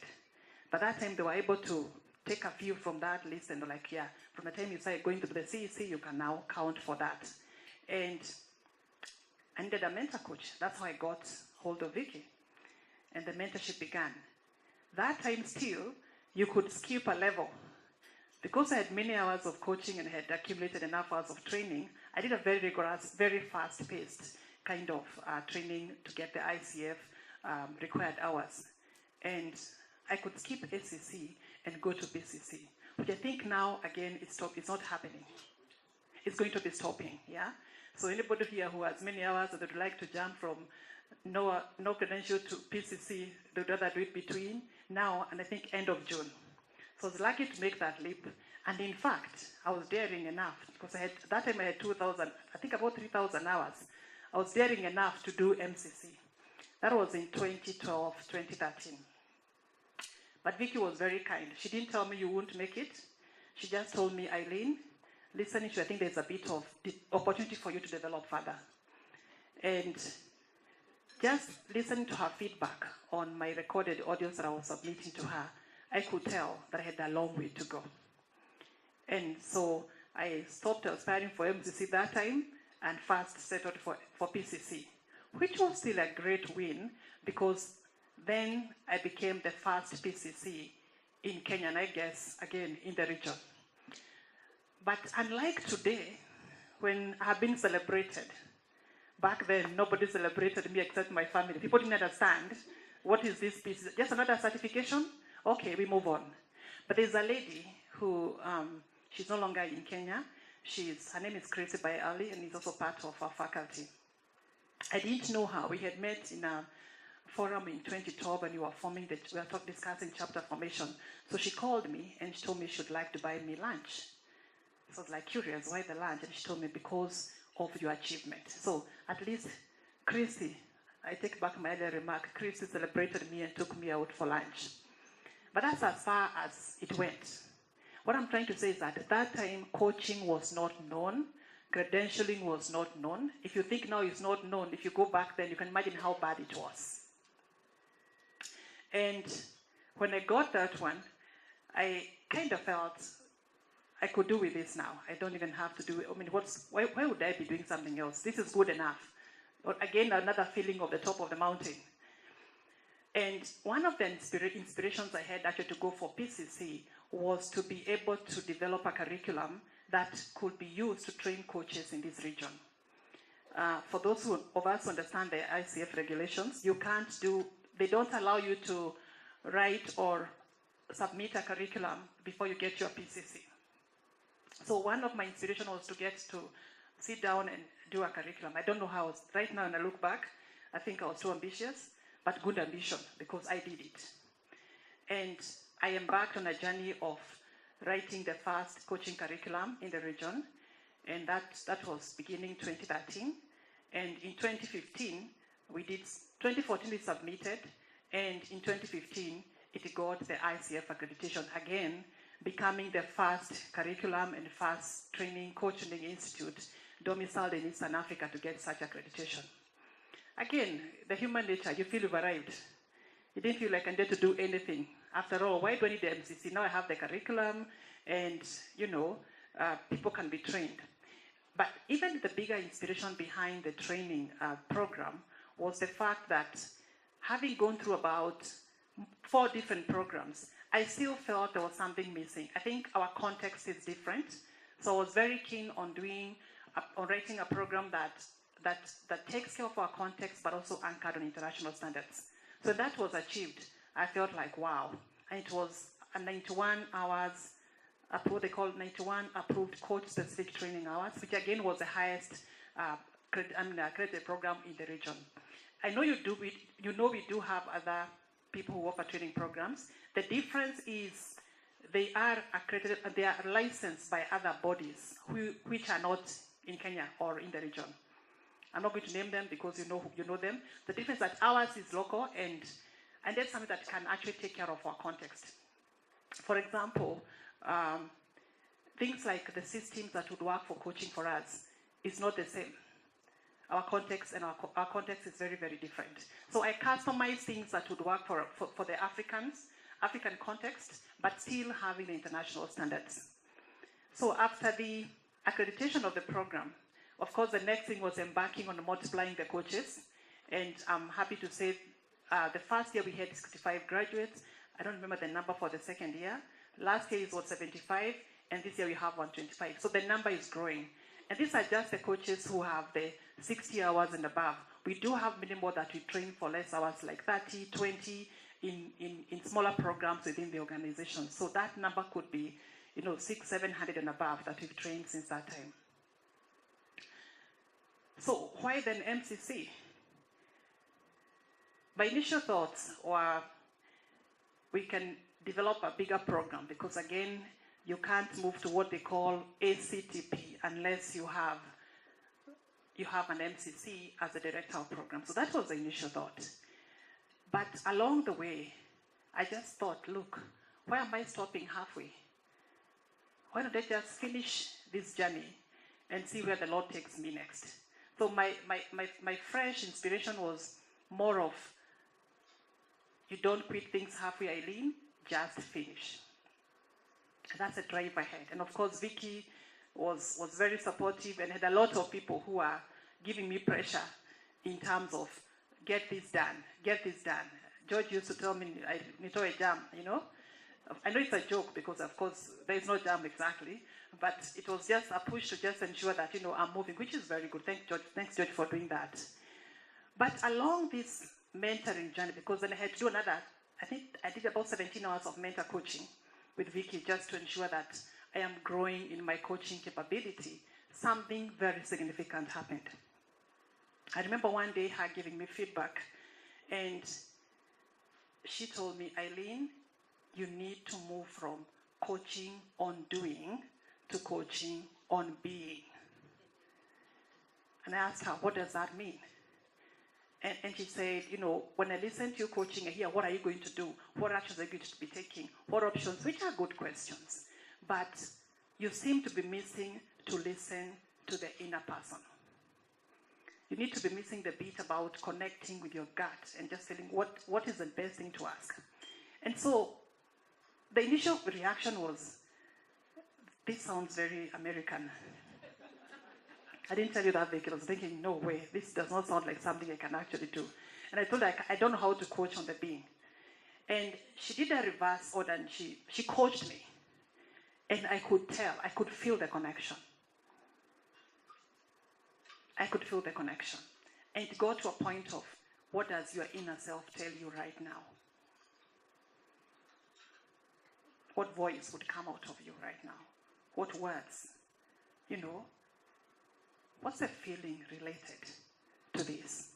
Speaker 10: But that time, they were able to take a few from that list, and they're like, yeah, from the time you started going to the CEC, you can now count for that. And I needed a mentor coach. That's how I got hold of Vicky. And the mentorship began. That time still, you could skip a level. Because I had many hours of coaching and had accumulated enough hours of training, I did a very rigorous, very fast-paced kind of training to get the ICF required hours. And I could skip ACC and go to BCC, which I think now, again, it's not happening. It's going to be stopping, yeah? So anybody here who has many hours that would like to jump from no credential to PCC, they would rather do it between now and I think end of June. So I was lucky to make that leap. And in fact, I was daring enough, because that time I had 2,000, I think about 3,000 hours. I was daring enough to do MCC. That was in 2012, 2013. But Vicky was very kind. She didn't tell me you won't make it. She just told me, Eileen, listening to you, I think there's a bit of opportunity for you to develop further. And just listening to her feedback on my recorded audios that I was submitting to her, I could tell that I had a long way to go. And so I stopped aspiring for MCC that time and first settled for PCC, which was still a great win, because then I became the first PCC in Kenya, and I guess, again, in the region. But unlike today, when I have been celebrated, back then nobody celebrated me except my family. People didn't understand, what is this PCC? Just another certification? Okay, we move on. But there's a lady who, she's no longer in Kenya. Her name is Chrissy Bayali, and is also part of our faculty. I didn't know her. We had met in a forum in 2012, and we were discussing chapter formation. So she called me, and she told me she'd like to buy me lunch. So I was like, curious, why the lunch? And she told me, because of your achievement. So at least Chrissy, I take back my earlier remark, Chrissy celebrated me and took me out for lunch. But that's as far as it went. What I'm trying to say is that at that time, coaching was not known. Credentialing was not known. If you think now it's not known, if you go back then, you can imagine how bad it was. And when I got that one, I kind of felt I could do with this now. I don't even have to do it. I mean, why would I be doing something else? This is good enough. Or again, another feeling of the top of the mountain. And one of the inspirations I had actually to go for PCC was to be able to develop a curriculum that could be used to train coaches in this region. For those of us who understand the ICF regulations, they don't allow you to write or submit a curriculum before you get your PCC. So one of my inspirations was to get to sit down and do a curriculum. I don't know how, right now when I look back, I think I was too ambitious, but good ambition because I did it. And I embarked on a journey of writing the first coaching curriculum in the region, and that was beginning 2013. And in 2014 we submitted, and in 2015 it got the ICF accreditation again, becoming the first curriculum and first coaching institute domiciled in Eastern Africa to get such accreditation. Again, the human nature, you feel you've arrived. You didn't feel like I needed to do anything. After all, why do I need the MCC? Now I have the curriculum, and people can be trained. But even the bigger inspiration behind the training program was the fact that having gone through about 4 different programs, I still felt there was something missing. I think our context is different. So I was very keen on writing a program that takes care of our context, but also anchored on international standards. So that was achieved. I felt like, wow. And it was a 91 hours, what they call 91 approved coach-specific training hours, which again was the highest accredited program in the region. I know we do have other people who offer training programs. The difference is they are accredited, they are licensed by other bodies which are not in Kenya or in the region. I'm not going to name them because you know them. The difference is that ours is local, and that's something that can actually take care of our context. For example, things like the systems that would work for coaching for us is not the same. Our context our context is very, very different. So I customize things that would work for the African context, but still having the international standards. So after the accreditation of the program, of course, the next thing was embarking on multiplying the coaches. And I'm happy to say the first year we had 65 graduates. I don't remember the number for the second year. Last year it was 75, and this year we have 125. So the number is growing. And these are just the coaches who have the 60 hours and above. We do have many more that we train for less hours, like 30, 20, in smaller programs within the organization. So that number could be 600, 700 and above that we've trained since that time. So why then MCC? My initial thoughts were we can develop a bigger program, because again, you can't move to what they call ACTP unless you have an MCC as a director of program. So that was the initial thought. But along the way, I just thought, look, why am I stopping halfway? Why don't I just finish this journey and see where the Lord takes me next? So my fresh inspiration was more of, you don't quit things halfway, Eileen, just finish. And that's a drive I had. And of course, Vicky was very supportive and had a lot of people who are giving me pressure in terms of, get this done, get this done. George used to tell me, I need a jam, I know it's a joke because, of course, there is no jam exactly, but it was just a push to just ensure that, I'm moving, which is very good. Thanks, George, for doing that. But along this mentoring journey, because then I had to do another, I think I did about 17 hours of mentor coaching with Vicky just to ensure that I am growing in my coaching capability. Something very significant happened. I remember one day her giving me feedback, and she told me, Eileen, you need to move from coaching on doing to coaching on being. And I asked her, what does that mean? And she said, when I listen to you coaching, I hear, what are you going to do? What actions are you going to be taking? What options? Which are good questions. But you seem to be missing to listen to the inner person. You need to be missing the bit about connecting with your gut and just feeling what is the best thing to ask. And so the initial reaction was, this sounds very American. I didn't tell you that, Vicky. I was thinking, no way, this does not sound like something I can actually do. And I told her, I don't know how to coach on the being. And she did a reverse order, and she coached me. And I could tell, I could feel the connection. I could feel the connection. And it got to a point of, what does your inner self tell you right now? What voice would come out of you right now? What words? You know, what's the feeling related to this?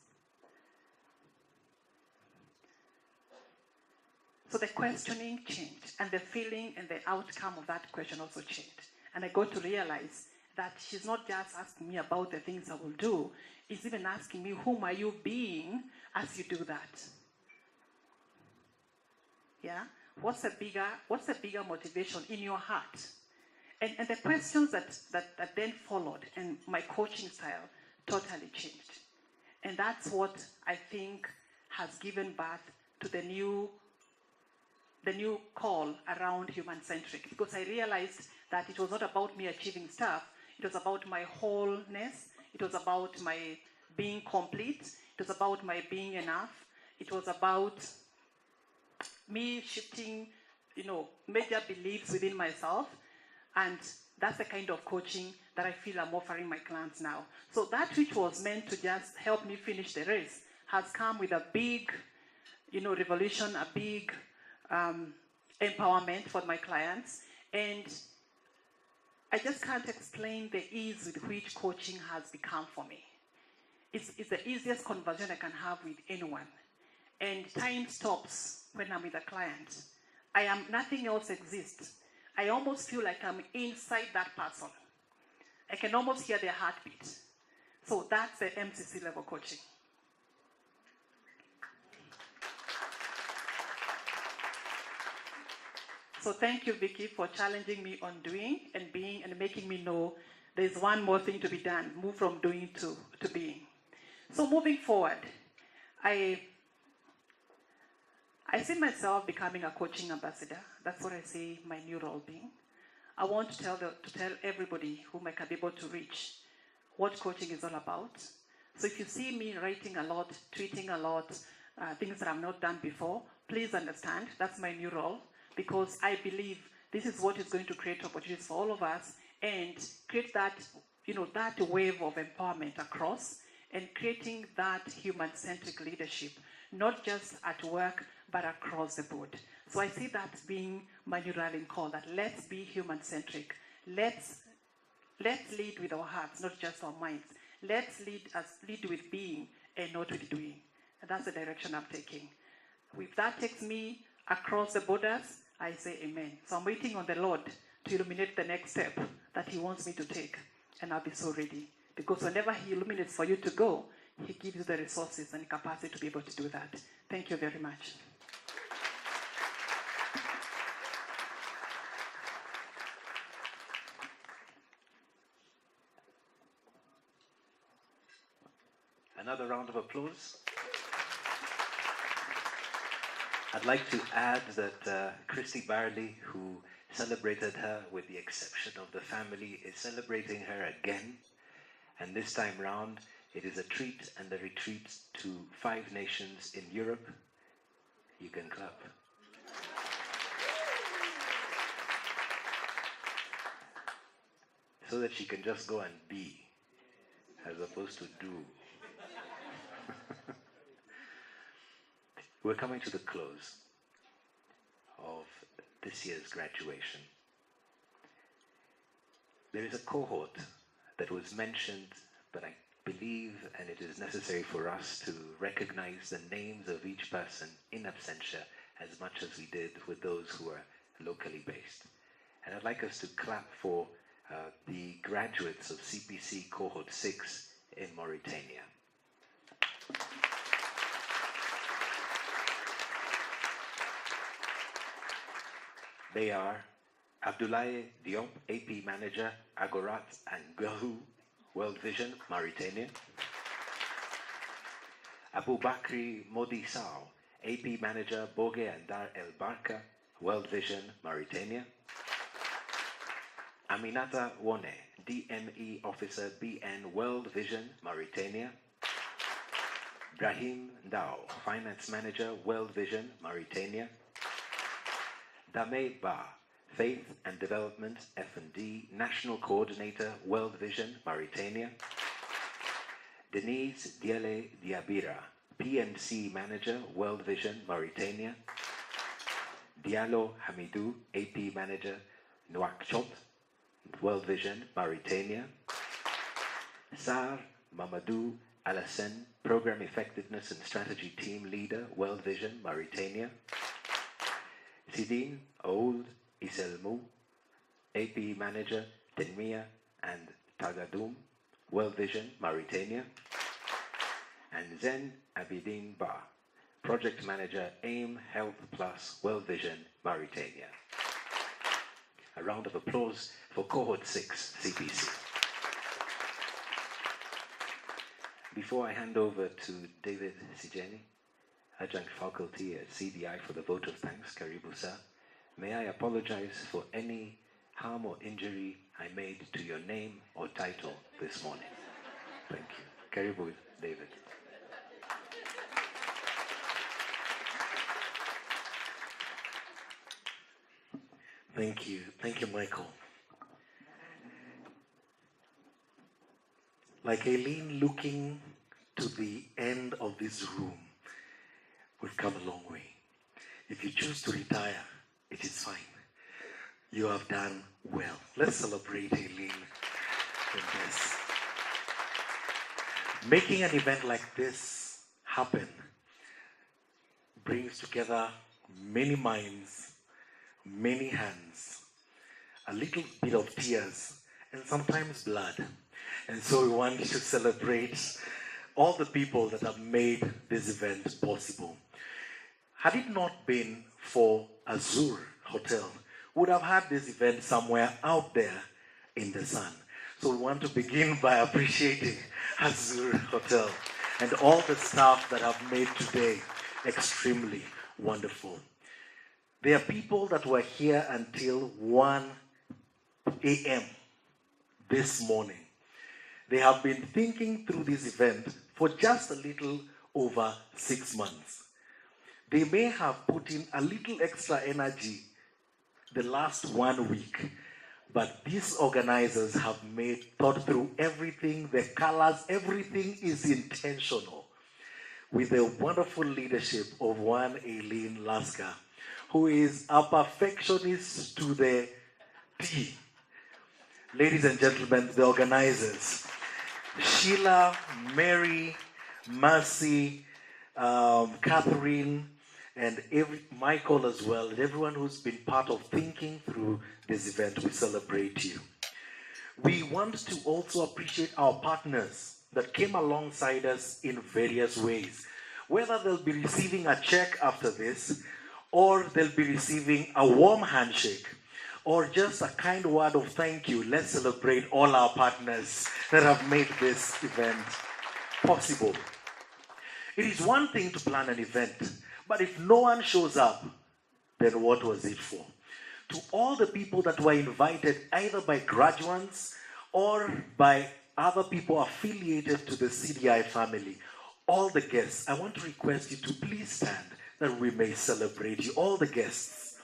Speaker 10: So the questioning changed, and the feeling and the outcome of that question also changed. And I got to realize that she's not just asking me about the things I will do, it's even asking me, whom are you being as you do that? Yeah? What's the bigger motivation in your heart? And the questions that then followed, and my coaching style totally changed. And that's what I think has given birth to the new call around human-centric, because I realized that it was not about me achieving stuff, it was about my wholeness, it was about my being complete, it was about my being enough, it was about me shifting, major beliefs within myself, and that's the kind of coaching that I feel I'm offering my clients now. So that which was meant to just help me finish the race has come with a big, revolution, a big empowerment for my clients, and I just can't explain the ease with which coaching has become for me. It's the easiest conversation I can have with anyone, and time stops when I'm with a client. Nothing else exists. I almost feel like I'm inside that person. I can almost hear their heartbeat. So that's the MCC level coaching. So thank you, Vicky, for challenging me on doing and being and making me know there's one more thing to be done, move from doing to being. So moving forward, I see myself becoming a coaching ambassador. That's what I see my new role being. I want to tell everybody whom I can be able to reach what coaching is all about. So if you see me writing a lot, tweeting a lot, things that I've not done before, please understand that's my new role, because I believe this is what is going to create opportunities for all of us and create that, that wave of empowerment across, and creating that human-centric leadership, not just at work, but across the board. So I see that being my new rallying call, that let's be human-centric. Let's lead with our hearts, not just our minds. Let's lead with being and not with doing. And that's the direction I'm taking. If that takes me across the borders, I say amen. So I'm waiting on the Lord to illuminate the next step that He wants me to take. And I'll be so ready. Because whenever He illuminates for you to go, He gives you the resources and capacity to be able to do that. Thank you very much.
Speaker 1: Another round of applause. I'd like to add that Christy Barley, who celebrated her with the exception of the family, is celebrating her again. And this time round, it is a treat and a retreat to 5 nations in Europe. You can clap. So that she can just go and be, as opposed to do. We're coming to the close of this year's graduation. There is a cohort that was mentioned, but I believe, and it is necessary for us to recognize the names of each person in absentia as much as we did with those who are locally based. And I'd like us to clap for the graduates of CPC Cohort 6 in Mauritania. They are Abdoulaye Diop, AP Manager, Agorat and Gahou, World Vision, Mauritania. Abu Bakri Modi Sao, AP Manager, Boge and Dar El Barka, World Vision, Mauritania. Aminata Wone, DME Officer, BN, World Vision, Mauritania. Brahim Ndao, Finance Manager, World Vision, Mauritania. Dame Ba, Faith and Development, F&D, National Coordinator, World Vision, Mauritania. Denise Diele Diabira, PNC Manager, World Vision, Mauritania. Diallo Hamidou, AP Manager, Nouakchott, World Vision, Mauritania. Sar Mamadou Alassane, Program Effectiveness and Strategy Team Leader, World Vision, Mauritania. Sidine Ould Iselmou, AP Manager, Tenmia and Tagadoum, World Vision, Mauritania. And Zen Abidine Ba, Project Manager, AIM Health Plus, World Vision, Mauritania. A round of applause for Cohort 6, CPC. Before I hand over to David Sijeni, Adjunct Faculty at CDI, for the vote of thanks, Karibu Sir, may I apologize for any harm or injury I made to your name or title this morning. Thank you. Karibu, David.
Speaker 7: Thank you, Michael. Like Aileen looking to the end of this room, we've come a long way. If you choose to retire, it is fine. You have done well. Let's celebrate Aileen in this. Making an event like this happen brings together many minds, many hands, a little bit of tears, and sometimes blood. And so we want to celebrate all the people that have made this event possible. Had it not been for Azure Hotel, we would have had this event somewhere out there in the sun. So we want to begin by appreciating Azure Hotel and all the staff that have made today extremely wonderful. There are people that were here until 1 a.m. this morning. They have been thinking through this event for just a little over 6 months. They may have put in a little extra energy the last 1 week, but these organizers have thought through everything, the colors, everything is intentional, with the wonderful leadership of one Aileen Lasker, who is a perfectionist to the T. Ladies and gentlemen, the organizers, Sheila, Mary, Mercy, Catherine, and Michael as well, and everyone who's been part of thinking through this event, we celebrate you. We want to also appreciate our partners that came alongside us in various ways. Whether they'll be receiving a check after this, or they'll be receiving a warm handshake, or just a kind word of thank you. Let's celebrate all our partners that have made this event possible. It is one thing to plan an event, but if no one shows up, then what was it for? To all the people that were invited, either by graduates or by other people affiliated to the CDI family, all the guests, I want to request you to please stand that we may celebrate you. All the guests,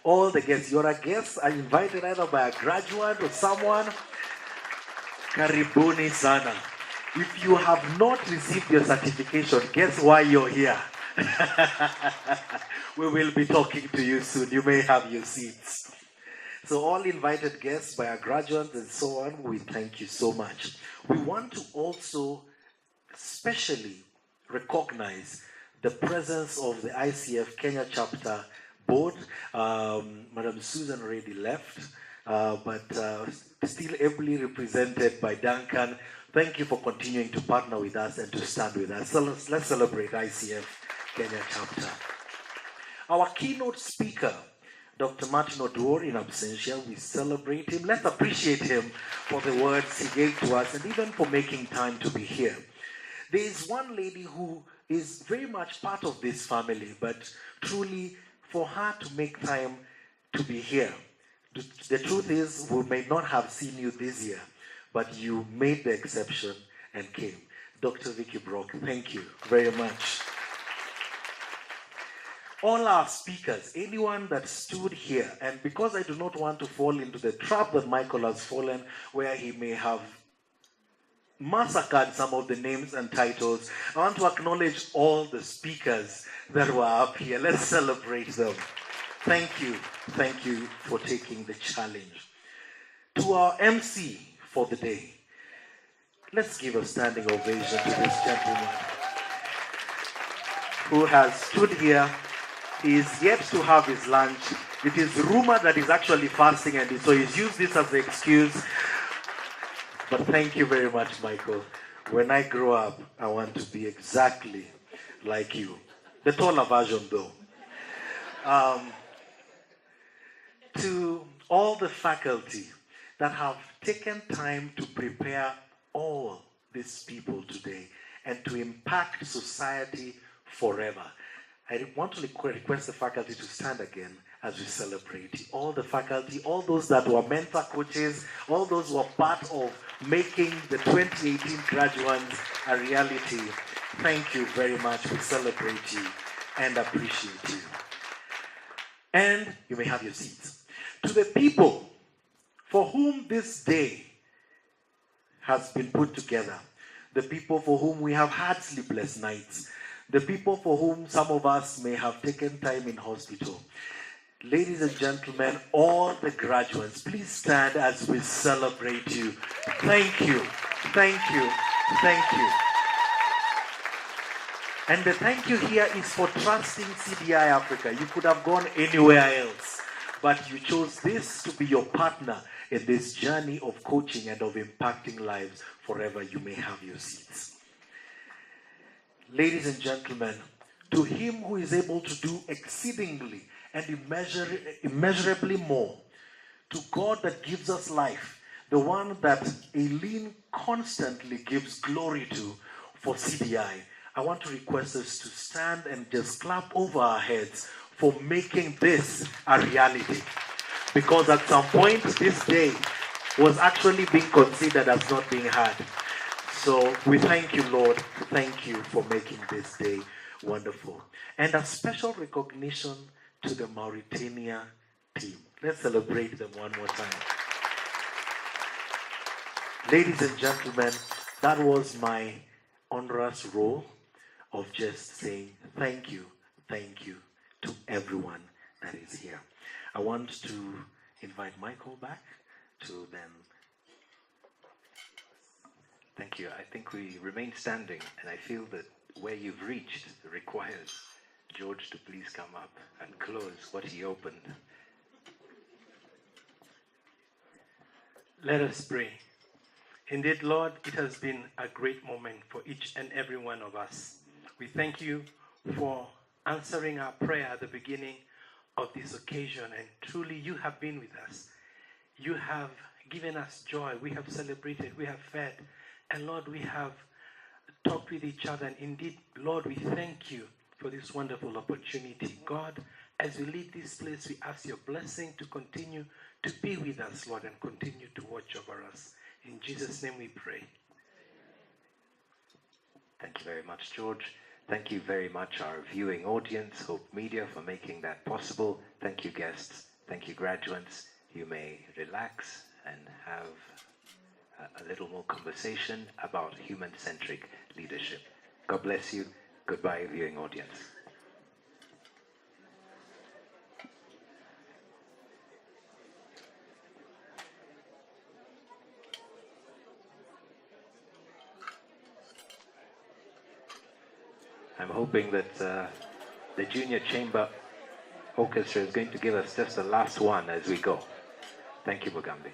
Speaker 7: you're a guest, are invited either by a graduate or someone. Karibuni sana. If you have not received your certification, guess why you're here? We will be talking to you soon. You may have your seats. So all invited guests by our graduates and so on, we thank you so much. We want to also especially recognize the presence of the ICF Kenya chapter board. Madam Susan already left, but still ably represented by Duncan. Thank you for continuing to partner with us and to stand with us. So let's celebrate ICF Kenya chapter. Our keynote speaker, Dr. Martin Oduor in absentia, we celebrate him. Let's appreciate him for the words he gave to us and even for making time to be here. There is one lady who is very much part of this family, but truly for her to make time to be here. The truth is, we may not have seen you this year, but you made the exception and came. Dr. Vicky Brock, thank you very much. all our speakers, anyone that stood here, and because I do not want to fall into the trap that Michael has fallen, where he may have massacred some of the names and titles, I want to acknowledge all the speakers that were up here. Let's celebrate them. Thank you for taking the challenge. To our MC for the day, let's give a standing ovation to this gentleman who has stood here. He is yet to have his lunch. It is rumored that he's actually fasting, and so he's used this as the excuse. But thank you very much, Michael. When I grow up, I want to be exactly like you. The taller version, though. To all the faculty that have taken time to prepare all these people today and to impact society forever. I want to request the faculty to stand again as we celebrate all the faculty, all those that were mentor coaches, all those who are part of making the 2018 graduates a reality. Thank you very much. We celebrate you and appreciate you. And you may have your seats. To the people for whom this day has been put together, the people for whom we have had sleepless nights, the people for whom some of us may have taken time in hospital. Ladies and gentlemen, all the graduates, please stand as we celebrate you. Thank you, thank you, thank you. And the thank you here is for trusting CDI-Africa. You could have gone anywhere else, but you chose this to be your partner in this journey of coaching and of impacting lives forever. You may have your seats. Ladies and gentlemen, to him who is able to do exceedingly and immeasurably more, to God that gives us life, the one that Eileen constantly gives glory to for CDI, I want to request us to stand and just clap over our heads for making this a reality. Because at some point, this day was actually being considered as not being had. So we thank you, Lord. Thank you for making this day wonderful. And a special recognition to the Mauritania team. Let's celebrate them one more time. Ladies and gentlemen, that was my onerous role of just saying thank you to everyone that is here. I want to invite Michael back to then.
Speaker 1: Thank you. I think we remain standing, and I feel that where you've reached requires George to please come up and close what he opened.
Speaker 7: Let us pray. Indeed, Lord, it has been a great moment for each and every one of us. We thank you for answering our prayer at the beginning of this occasion, and truly you have been with us. You have given us joy. We have celebrated. We have fed. And Lord, we have talked with each other. And indeed, Lord, we thank you for this wonderful opportunity. God, as we leave this place, we ask your blessing to continue to be with us, Lord, and continue to watch over us. In Jesus' name we pray.
Speaker 1: Thank you very much, George. Thank you very much, our viewing audience, Hope Media, for making that possible. Thank you, guests. Thank you, graduates. You may relax and have a little more conversation about human-centric leadership. God bless you. Goodbye, viewing audience. I'm hoping that the Junior Chamber Orchestra is going to give us just the last one as we go. Thank you, Mugambi.